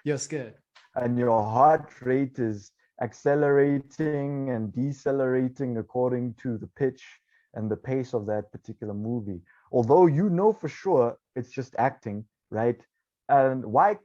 You're scared. And your heart rate is accelerating and decelerating according to the pitch and the pace of that particular movie. Although you know for sure it's just acting, right? And why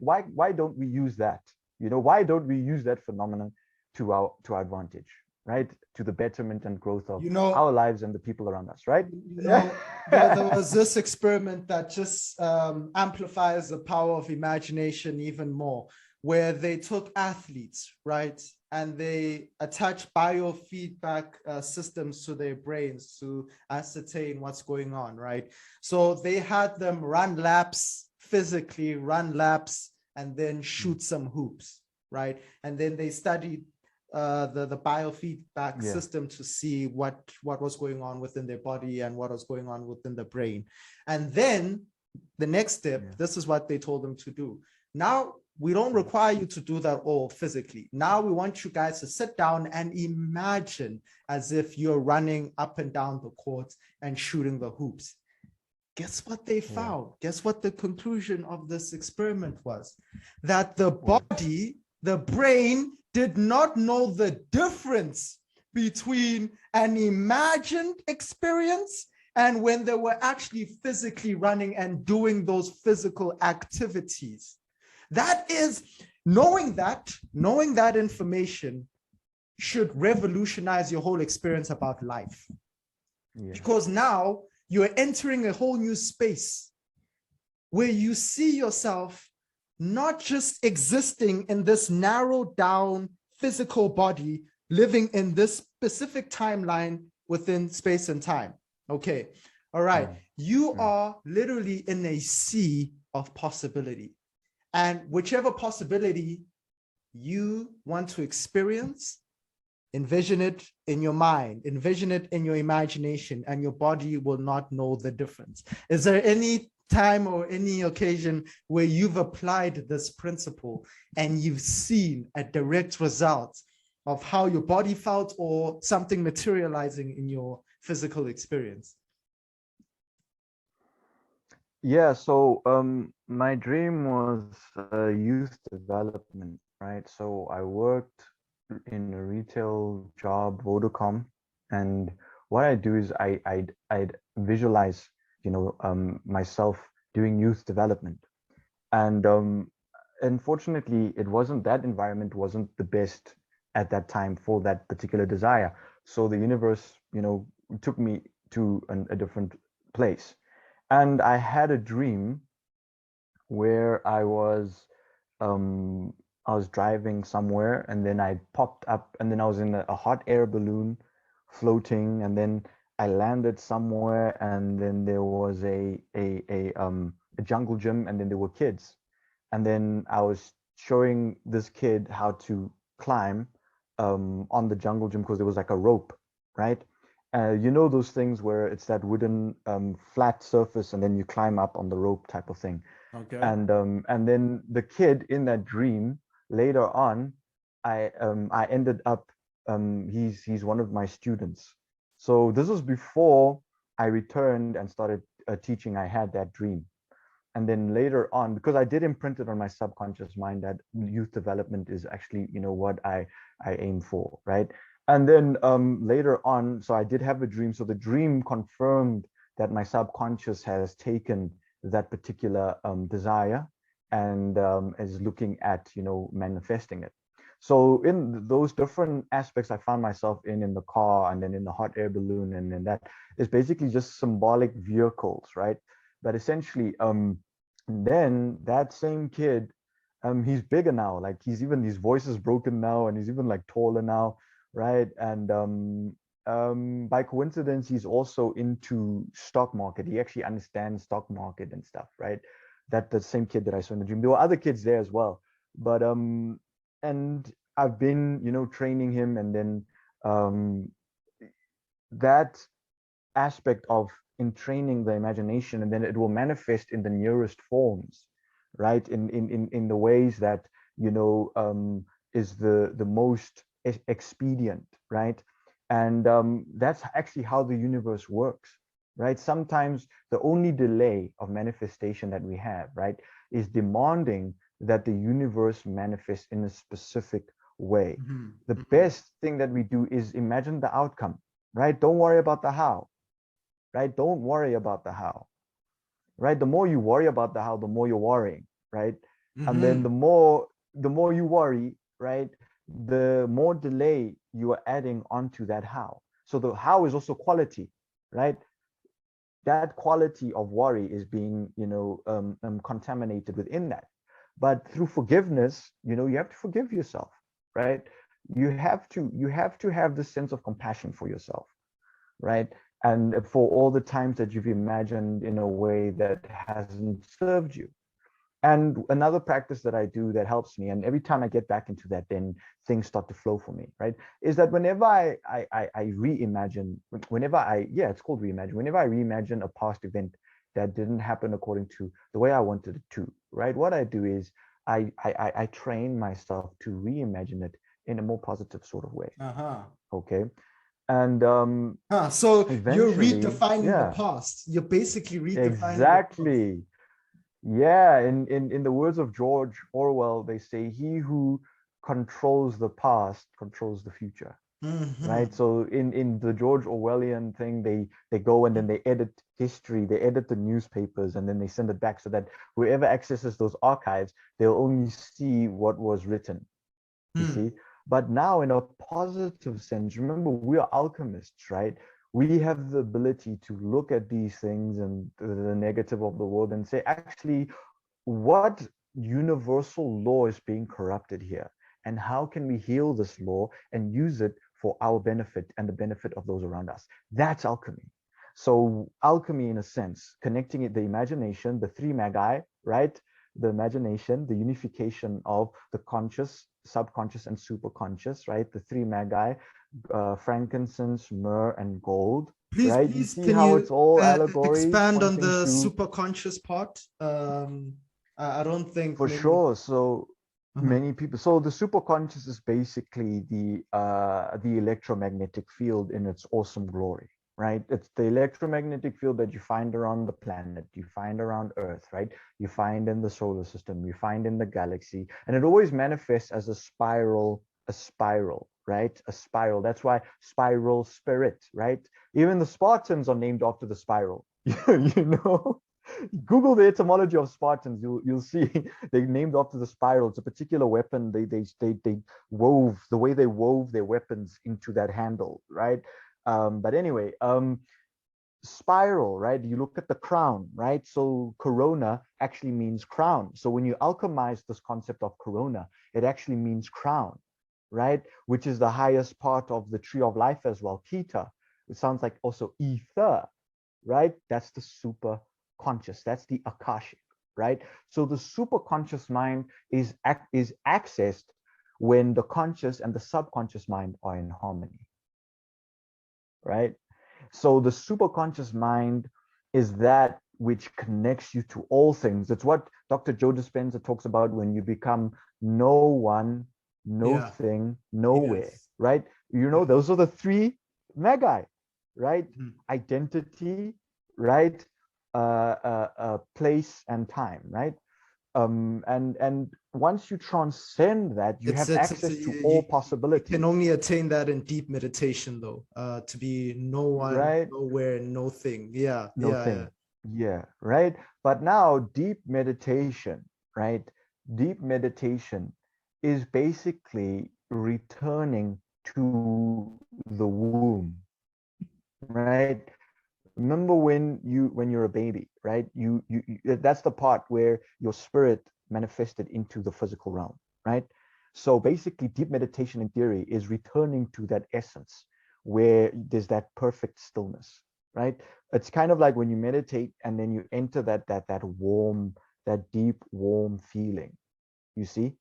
don't we use that? You know, why don't we use that phenomenon to our advantage, right? To the betterment and growth of our lives and the people around us, right? You know, there was this experiment that just amplifies the power of imagination even more, where they took athletes, right? And they attached biofeedback systems to their brains to ascertain what's going on, right? So they had them run laps, physically run laps, and then shoot some hoops, right? And then they studied the biofeedback system to see what was going on within their body and what was going on within the brain. And then the next step, this is what they told them to do. Now, we don't require you to do that all physically. Now we want you guys to sit down and imagine as if you're running up and down the court and shooting the hoops. Guess what they Yeah. found? Guess what the conclusion of this experiment was? That the What? body, the brain, did not know the difference between an imagined experience and when they were actually physically running and doing those physical activities. That is, knowing that information should revolutionize your whole experience about life. Yeah. Because now you're entering a whole new space where you see yourself not just existing in this narrowed down physical body, living in this specific timeline within space and time. Okay, all right. You are literally in a sea of possibility. And whichever possibility you want to experience, envision it in your mind, envision it in your imagination, and your body will not know the difference. Is there any time or any occasion where you've applied this principle and you've seen a direct result of how your body felt or something materializing in your physical experience? Yeah, so my dream was youth development, right? So I worked in a retail job, Vodacom, and what I do is I'd visualize, myself doing youth development, and unfortunately, that environment wasn't the best at that time for that particular desire. So the universe, took me to a different place. And I had a dream where um, I was driving somewhere, and then I popped up, and then I was in a hot air balloon floating, and then I landed somewhere, and then there was a jungle gym, and then there were kids, and then I was showing this kid how to climb on the jungle gym because there was like a rope, right? Those things where it's that wooden flat surface, and then you climb up on the rope type of thing. Okay. And then the kid in that dream later on, I ended up he's one of my students. So this was before I returned and started teaching. I had that dream, and then later on, because I did imprint it on my subconscious mind that youth development is actually what I aim for, right? And then later on, so I did have a dream. So the dream confirmed that my subconscious has taken that particular desire and is looking at manifesting it. So in those different aspects I found myself in the car, and then in the hot air balloon, and then that is basically just symbolic vehicles, right? But essentially then that same kid, he's bigger now, like his voice is broken now, and he's even like taller now, right? And by coincidence, he's also into stock market. He actually understands stock market and stuff, right? That the same kid that I saw in the dream. There were other kids there as well, but and I've been training him, and then that aspect of in training the imagination, and then it will manifest in the nearest forms, right? In the ways that is the most expedient, right? And that's actually how the universe works, right? Sometimes the only delay of manifestation that we have, right, is demanding that the universe manifests in a specific way. The best thing that we do is imagine the outcome, right? Don't worry about the how, right? Don't worry about the how, right? The more you worry about the how, the more you're worrying, right? And then the more you worry, right, the more delay you are adding onto that how. So the how is also quality, right? That quality of worry is being contaminated within that. But through forgiveness, you have to forgive yourself, right? You have to have this sense of compassion for yourself, right? And for all the times that you've imagined in a way that hasn't served you. And another practice that I do that helps me, and every time I get back into that, then things start to flow for me, right? Is that whenever I reimagine, it's called reimagine. Whenever I reimagine a past event that didn't happen according to the way I wanted it to, right? What I do is I train myself to reimagine it in a more positive sort of way. Okay. And So you're eventually, redefining the yeah, past. You're basically redefining the past. exactly. Yeah, in the words of George Orwell, they say, "He who controls the past controls the future." Right? Mhm. So in the George Orwellian thing, they go and then they edit history, they edit the newspapers, and then they send it back so that whoever accesses those archives, they'll only see what was written. You Hmm. see? But now, in a positive sense, remember, we are alchemists, right? We have the ability to look at these things and the negative of the world and say, actually, what universal law is being corrupted here? And how can we heal this law and use it for our benefit and the benefit of those around us? That's alchemy. So, alchemy, in a sense, connecting it, the imagination, the three magi, right? The imagination, the unification of the conscious, subconscious, and superconscious, right? The three magi, frankincense, myrrh, and gold, right? You Please, see can how you it's all allegories expand on pointing the to, superconscious part? I don't think for many. sure. So Uh-huh. many people. So the superconscious is basically the electromagnetic field in its awesome glory, right? It's the electromagnetic field that you find around the planet, you find around Earth, right? You find in the solar system, you find in the galaxy, and it always manifests as a spiral, right? A spiral. That's why spiral spirit, right? Even the Spartans are named after the spiral. You know, Google the etymology of Spartans. You'll see they named after the spiral. It's a particular weapon. They wove the way they wove their weapons into that handle, right? But anyway, spiral, right? You look at the crown, right? So corona actually means crown. So when you alchemize this concept of corona, it actually means crown, right? Which is the highest part of the tree of life as well. Kita. It sounds like also ether, right? That's the super conscious. That's the akashic, right? So the super conscious mind is accessed when the conscious and the subconscious mind are in harmony, right? So the super conscious mind is that which connects you to all things. It's what Dr. Joe Dispenza talks about when you become no one, no Yeah. thing, nowhere, Yes. right? You know, Yeah. those are the three magi, right? Mhm. Identity, right? Place and time, right? And once you transcend that, you have It's access to all you can possibilities, only attain that in deep meditation though. To be no one, right? nowhere, no thing. Yeah. No Yeah. Yeah. thing. Yeah, right. But now deep meditation, right? Deep meditation is basically returning to the womb, right? Remember when you're a baby, right? That's the part where your spirit manifested into the physical realm, right? So basically, deep meditation in theory is returning to that essence where there's that perfect stillness, right? It's kind of like when you meditate and then you enter that warm, that deep warm feeling, you see?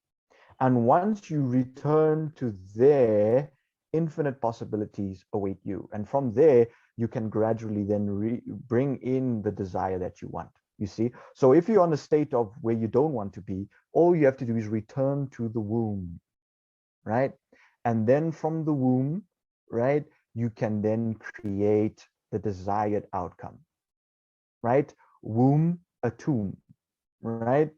And once you return to there, infinite possibilities await you. And from there, you can gradually then bring in the desire that you want. You see? So if you're on a state of where you don't want to be, all you have to do is return to the womb, right? And then from the womb, right, you can then create the desired outcome, right? Womb, a tomb, right?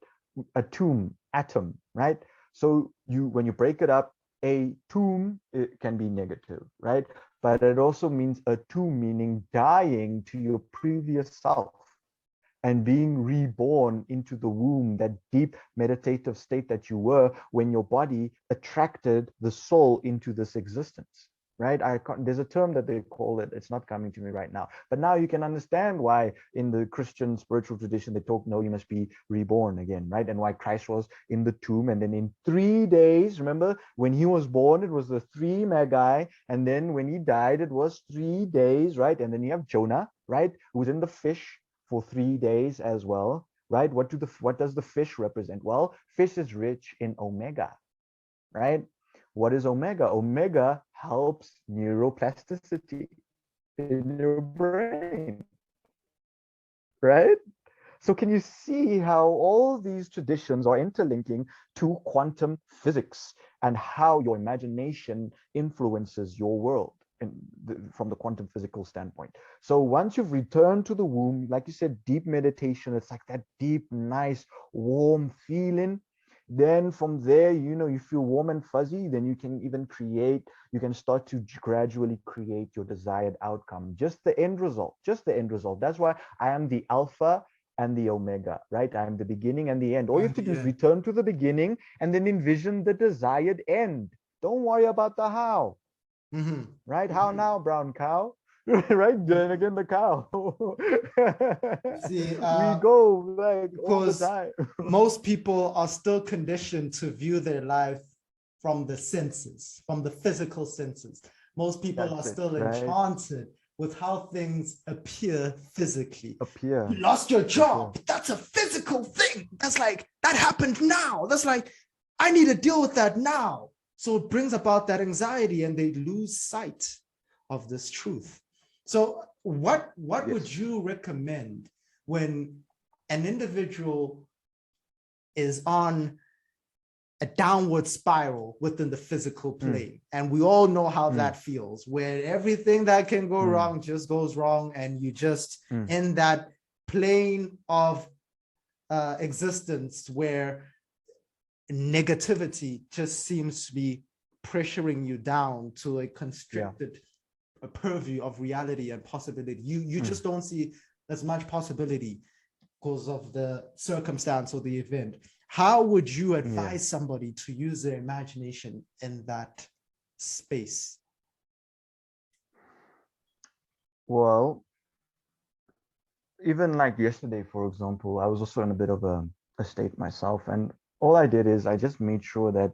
A tomb, atom, right? So when you break it up, a tomb, it can be negative, right? But it also means a tomb, meaning dying to your previous self and being reborn into the womb, that deep meditative state that you were when your body attracted the soul into this existence, right? There's a term that they call it. It's not coming to me right now. But now you can understand why in the Christian spiritual tradition they talk, no, you must be reborn again, right? And why Christ was in the tomb. And then in 3 days, remember, when he was born, it was the three magi. And then when he died, it was 3 days, right? And then you have Jonah, right? Who's in the fish for 3 days as well, right? What does the fish represent? Well, fish is rich in omega, right? What is omega? Omega helps neuroplasticity in your brain, right? So can you see how all these traditions are interlinking to quantum physics and how your imagination influences your world? from the quantum physical standpoint. So once you've returned to the womb, like you said, deep meditation, it's like that deep, nice, warm feeling. Then from there, you feel warm and fuzzy, then you can even you can start to gradually create your desired outcome. Just the end result. That's why I am the alpha and the omega, right? I am the beginning and the end. All you have to do is return to the beginning and then envision the desired end. Don't worry about the how. Right? How now, brown cow? Right? Then again, the cow. See, we go like all the time. Most people are still conditioned to view their life from the senses, from the physical senses. Most people are still enchanted with how things appear physically. You lost your job. That's a physical thing. That's like, that happened now. That's like, I need to deal with that now. So it brings about that anxiety and they lose sight of this truth. So what would you recommend when an individual is on a downward spiral within the physical plane? And we all know how that feels, where everything that can go wrong just goes wrong, and you just in that plane of existence where negativity just seems to be pressuring you down to a constricted purview of reality and possibility. You just don't see as much possibility because of the circumstance or the event. How would you advise somebody to use their imagination in that space? Well, even like yesterday, for example, I was also in a bit of a state myself, and all I did is I just made sure that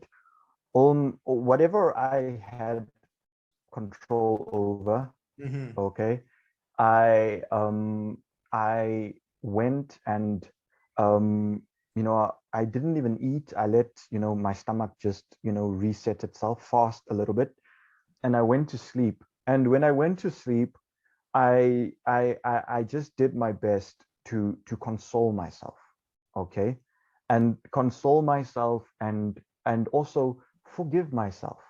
whatever I had control over, okay, I went and I didn't even eat. I let my stomach just reset itself fast a little bit, and I went to sleep. And when I went to sleep, I just did my best to console myself, okay, and console myself and also forgive myself,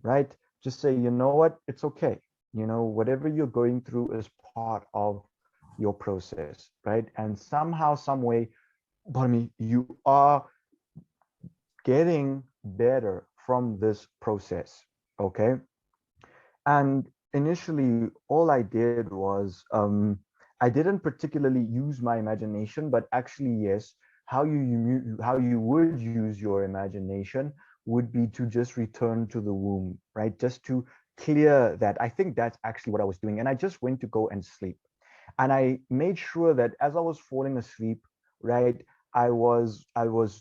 right? Just say, you know what, it's okay. Whatever you're going through is part of your process, right? And somehow, some way, you are getting better from this process, okay? And initially, all I did was I didn't particularly use my imagination, but actually, yes, how you would use your imagination would be to just return to the womb, right? Just to clear that. I think that's actually what I was doing. And I just went to go and sleep. And I made sure that as I was falling asleep, right, I was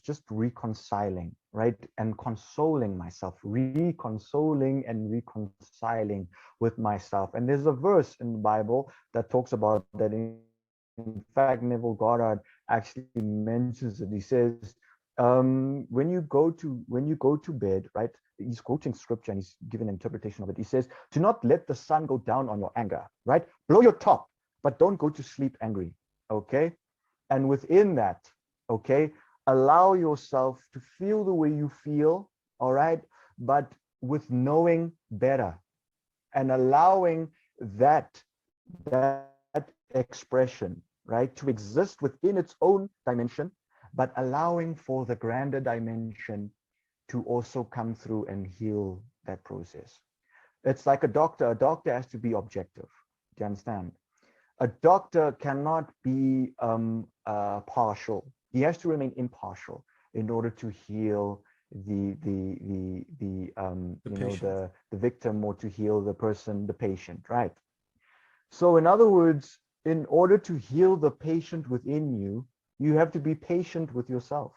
just reconciling, right, and consoling myself, reconsoling and reconciling with myself. And there's a verse in the Bible that talks about that. In fact, Neville Goddard actually mentions it. He says, when you go to bed, right, he's quoting scripture and he's giving an interpretation of it. He says, do not let the sun go down on your anger, right? Blow your top, but don't go to sleep angry, okay? And within that, okay, allow yourself to feel the way you feel, all right, but with knowing better and allowing that expression, right, to exist within its own dimension, but allowing for the grander dimension to also come through and heal that process. It's like a doctor. A doctor has to be objective. Do you understand? A doctor cannot be partial. He has to remain impartial in order to heal the victim, or to heal the person, the patient, right? So in other words, in order to heal the patient within you, you have to be patient with yourself.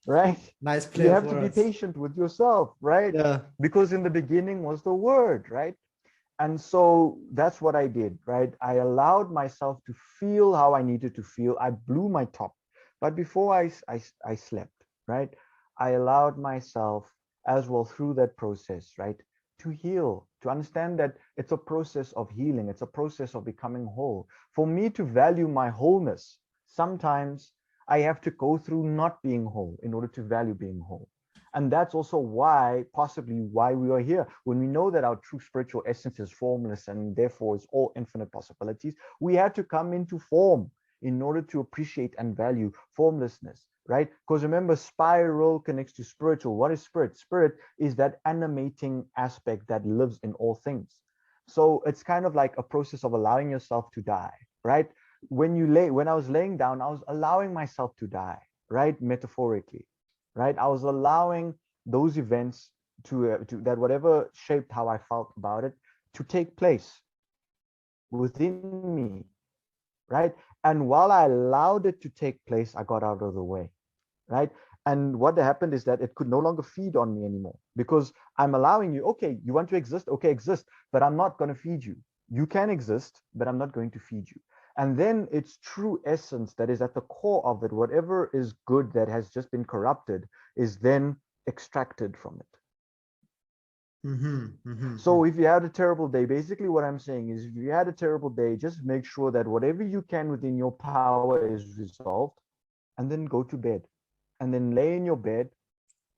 Right? Nice play. You have to be patient with yourself, right? Yeah. Because in the beginning was the word, right? And so that's what I did, right? I allowed myself to feel how I needed to feel. I blew my top. But before I slept, right, I allowed myself as well through that process, right, to heal, to understand that it's a process of healing. It's a process of becoming whole. For me to value my wholeness, sometimes I have to go through not being whole in order to value being whole. And that's also why, possibly why we are here. When we know that our true spiritual essence is formless and therefore is all infinite possibilities, we had to come into form in order to appreciate and value formlessness, right? Because remember, spiral connects to spiritual. What is spirit? Spirit is that animating aspect that lives in all things. So it's kind of like a process of allowing yourself to die, right? When I was laying down, I was allowing myself to die, right? Metaphorically, right? I was allowing those events to that whatever shaped how I felt about it to take place within me, right? And while I allowed it to take place, I got out of the way, right? And what happened is that it could no longer feed on me anymore because I'm allowing you, okay, you want to exist, okay, exist, but I'm not going to feed you. You can exist, but I'm not going to feed you. And then its true essence that is at the core of it, whatever is good that has just been corrupted, is then extracted from it. So if you had a terrible day, basically what I'm saying is if you had a terrible day, just make sure that whatever you can within your power is resolved, and then go to bed and then lay in your bed,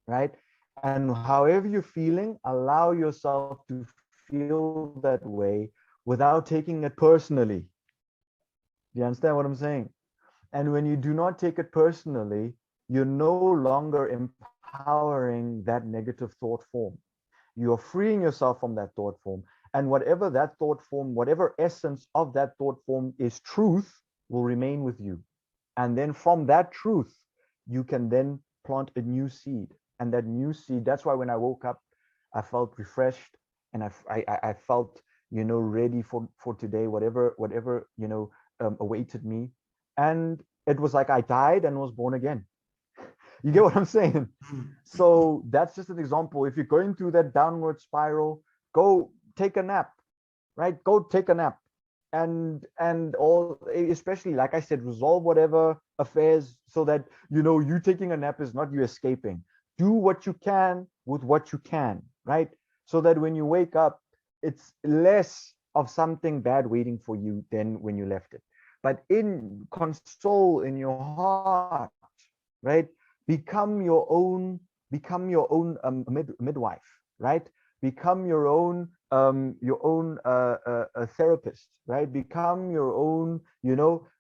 right? And however you're feeling, allow yourself to feel that way without taking it personally. Do you understand what I'm saying? And when you do not take it personally, you're no longer empowering that negative thought form. You're freeing yourself from that thought form. And whatever that thought form, whatever essence of that thought form is truth, will remain with you. And then from that truth, you can then plant a new seed. And that new seed, that's why when I woke up, I felt refreshed and I felt, ready for today, whatever, awaited me. And it was like I died and was born again. You get what I'm saying? So that's just an example. If you're going through that downward spiral, go take a nap, right? Go take a nap. And all, especially like I said, resolve whatever affairs so that you taking a nap is not you escaping. Do what you can with what you can, right? So that when you wake up, it's less of something bad waiting for you than when you left it. But console in your heart, right? Become your own midwife, right? Become your own therapist, right? Become your own,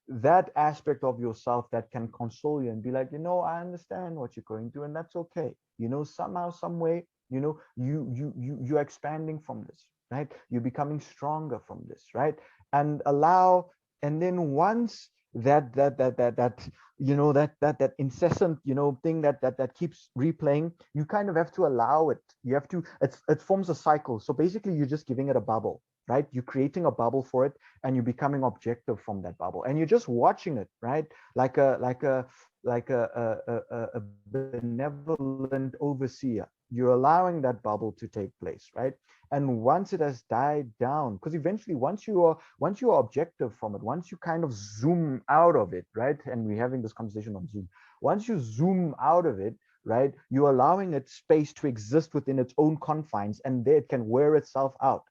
that aspect of yourself that can console you and be like, I understand what you're going through, and that's okay. Somehow, some way, you're expanding from this, right? You're becoming stronger from this, right? And and then once that incessant thing that keeps replaying, you kind of have to allow it. You have to, it forms a cycle. So basically you're just giving it a bubble, right? You're creating a bubble for it, and you're becoming objective from that bubble, and you're just watching it, right? Like a benevolent overseer. You're allowing that bubble to take place, right? And once it has died down, because eventually once you are objective from it, once you kind of zoom out of it, right? And we're having this conversation on Zoom. Once you zoom out of it, right, you're allowing it space to exist within its own confines, and there it can wear itself out.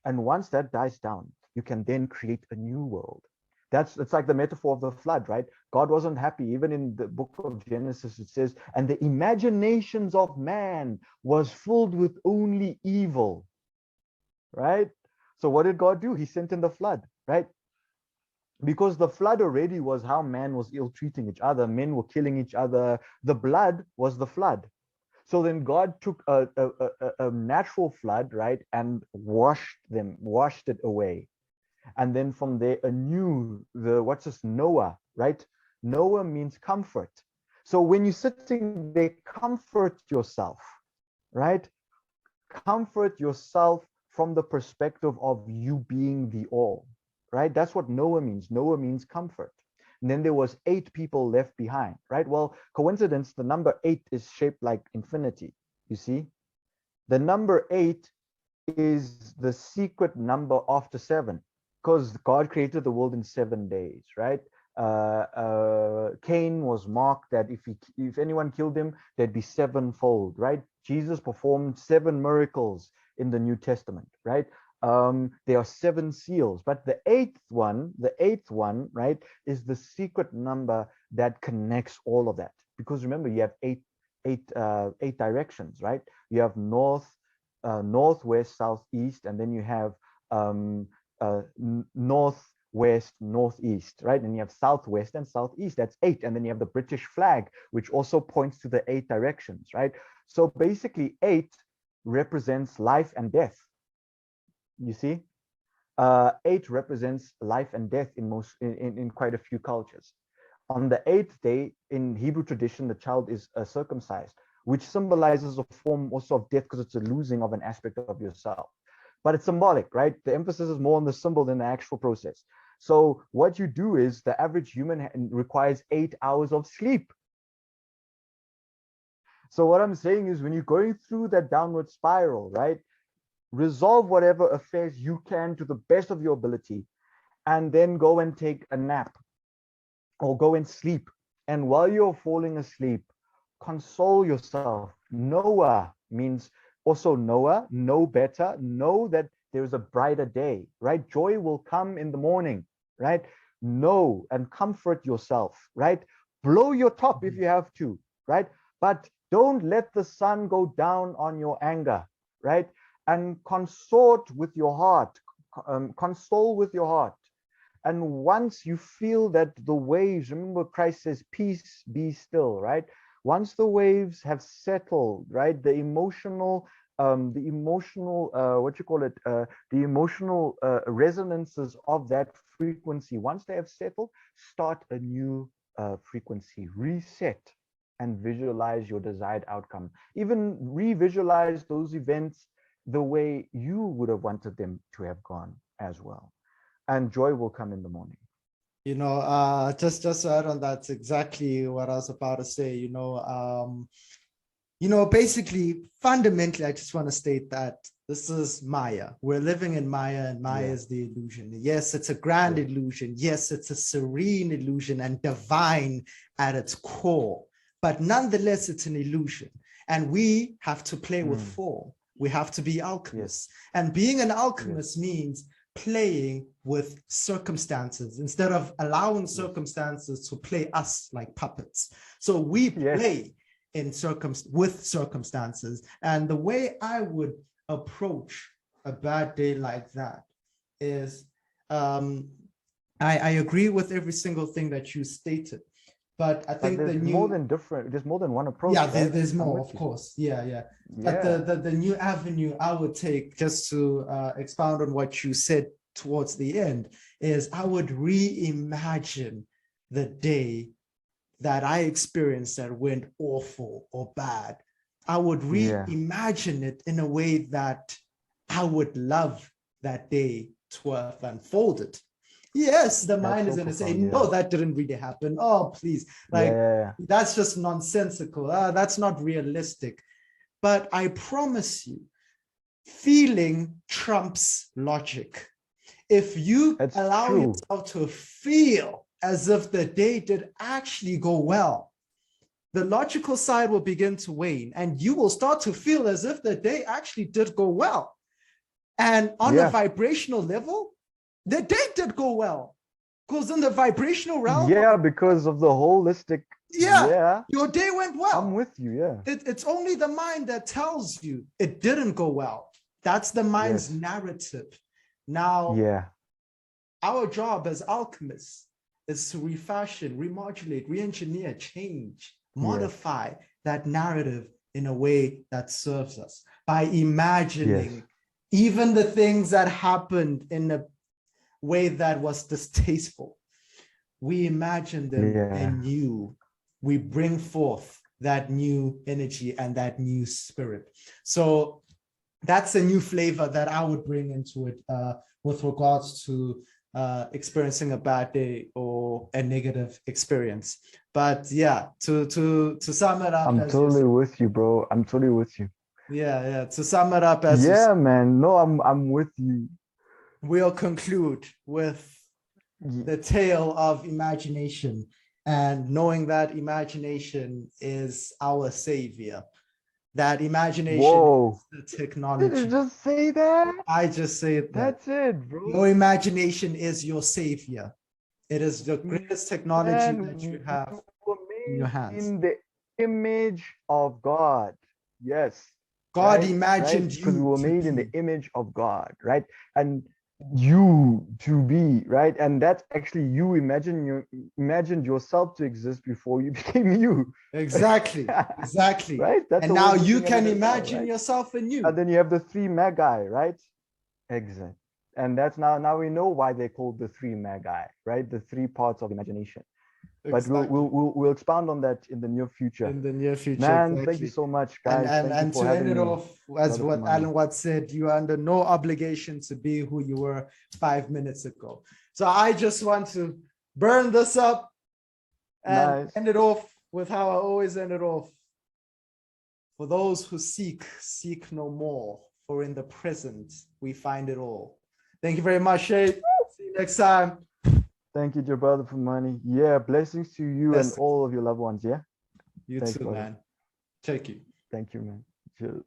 And once that dies down, you can then create a new world. It's like the metaphor of the flood, right? God wasn't happy. Even in the book of Genesis, it says, and the imaginations of man was filled with only evil, right? So what did God do? He sent in the flood, right? Because the flood already was how man was ill-treating each other. Men were killing each other. The blood was the flood. So then God took a natural flood, right, and washed it away. And then from there, what's this, Noah, right? Noah means comfort. So when you're sitting there, comfort yourself, right? Comfort yourself from the perspective of you being the all, right? That's what Noah means. Noah means comfort. And then there was 8 people left behind, right? Well, coincidence, the number 8 is shaped like infinity, you see? The number 8 is the secret number after 7, because God created the world in 7 days, right? Cain was marked that if anyone killed him, there'd be 7-fold, right? Jesus performed 7 miracles in the New Testament, right? There are 7 seals, but the eighth one, right, is the secret number that connects all of that. Because remember, you have 8 eight directions, right? You have north, north, west, south, east, and then you have north, west, northeast, right? And you have southwest and southeast. That's 8. And then you have the British flag, which also points to the 8 directions, right? So basically 8 represents life and death. You see, 8 represents life and death in quite a few cultures. On the 8th day in Hebrew tradition, the child is circumcised, which symbolizes a form also of death because it's a losing of an aspect of yourself. But it's symbolic, right? The emphasis is more on the symbol than the actual process. So what you do is the average human requires 8 hours of sleep. So what I'm saying is when you're going through that downward spiral, right? Resolve whatever affairs you can to the best of your ability, and then go and take a nap or go and sleep. And while you're falling asleep, console yourself. Noah means also Noah, know better, know that there's a brighter day, right? Joy will come in the morning, right? Know and comfort yourself, right? Blow your top if you have to, right? But don't let the sun go down on your anger, right? And consort with your heart, console with your heart. And once you feel that the waves, remember Christ says, peace, be still, right? Once the waves have settled, right? The emotional, what you call it, the emotional resonances of that frequency, once they have settled, start a new frequency, reset, and visualize your desired outcome. Even re-visualize those events the way you would have wanted them to have gone as well. And joy will come in the morning. Just to add on, that's exactly what I was about to say. Basically, fundamentally, I just want to state that this is Maya. We're living in Maya, and Maya is the illusion. Yes, it's a grand illusion. Yes, it's a serene illusion and divine at its core. But nonetheless, it's an illusion. And we have to play with form. We have to be alchemists. And being an alchemist means playing with circumstances instead of allowing circumstances to play us like puppets. So we play with circumstances. And the way I would approach a bad day like that is I agree with every single thing that you stated. But I think there's more than one approach. Yeah, there's more, of course. Yeah. But the new avenue I would take, just to expound on what you said towards the end, is I would reimagine the day that I experienced that went awful or bad. I would reimagine it in a way that I would love that day to have unfolded. Yes, the mind is going to say, no, that didn't really happen. Oh, please. That's just nonsensical. That's not realistic. But I promise you, feeling trumps logic. If you allow yourself to feel as if the day did actually go well, the logical side will begin to wane, and you will start to feel as if the day actually did go well. And on a vibrational level, the day did go well, because in the vibrational realm, because of the holistic, your day went well. I'm with you. It's only the mind that tells you it didn't go well. That's the mind's narrative. Now, our job as alchemists is to refashion, remodulate, re-engineer, change, modify that narrative in a way that serves us by imagining even the things that happened in a way that was distasteful. We imagine them anew. We bring forth that new energy and that new spirit. So that's a new flavor that I would bring into it with regards to experiencing a bad day or a negative experience. But to sum it up, I'm totally with you, bro. I'm totally with you. To sum it up, man. No, I'm with you. We'll conclude with the tale of imagination, and knowing that imagination is our savior. That imagination is the technology. Did you just say that? I just said that. That's it, bro. Your imagination is your savior. It is the greatest technology that you have in your hands. In the image of God. Yes. God Right? imagined Because we you were to made in the be. image of God, right? And you to be, right? And that's actually you imagined yourself to exist before you became you. Exactly, exactly. Right? That's And a way now of you looking at can it as well, imagine right? yourself in And you. then you have the three magi, right? Exactly. And that's now we know why they're called the three magi, right? The three parts of imagination. But Exactly. we'll expound on that in the near future. In the near future, Man, thank you exactly. so much, And guys. and Thank you and for to end having it me, off, as brother what Pumani. Alan Watts said, you are under no obligation to be who you were 5 minutes ago. So I just want to burn this up and Nice. end it off with how I always end it off. For those who seek, seek no more. For in the present, we find it all. Thank you very much, Chayde. See you next time. Thank you, dear brother Pumani. Yeah, blessings to you and Blessings. all of your loved ones. Yeah. You Thanks, too, brother. man. Check you. Thank you, man. Cheers.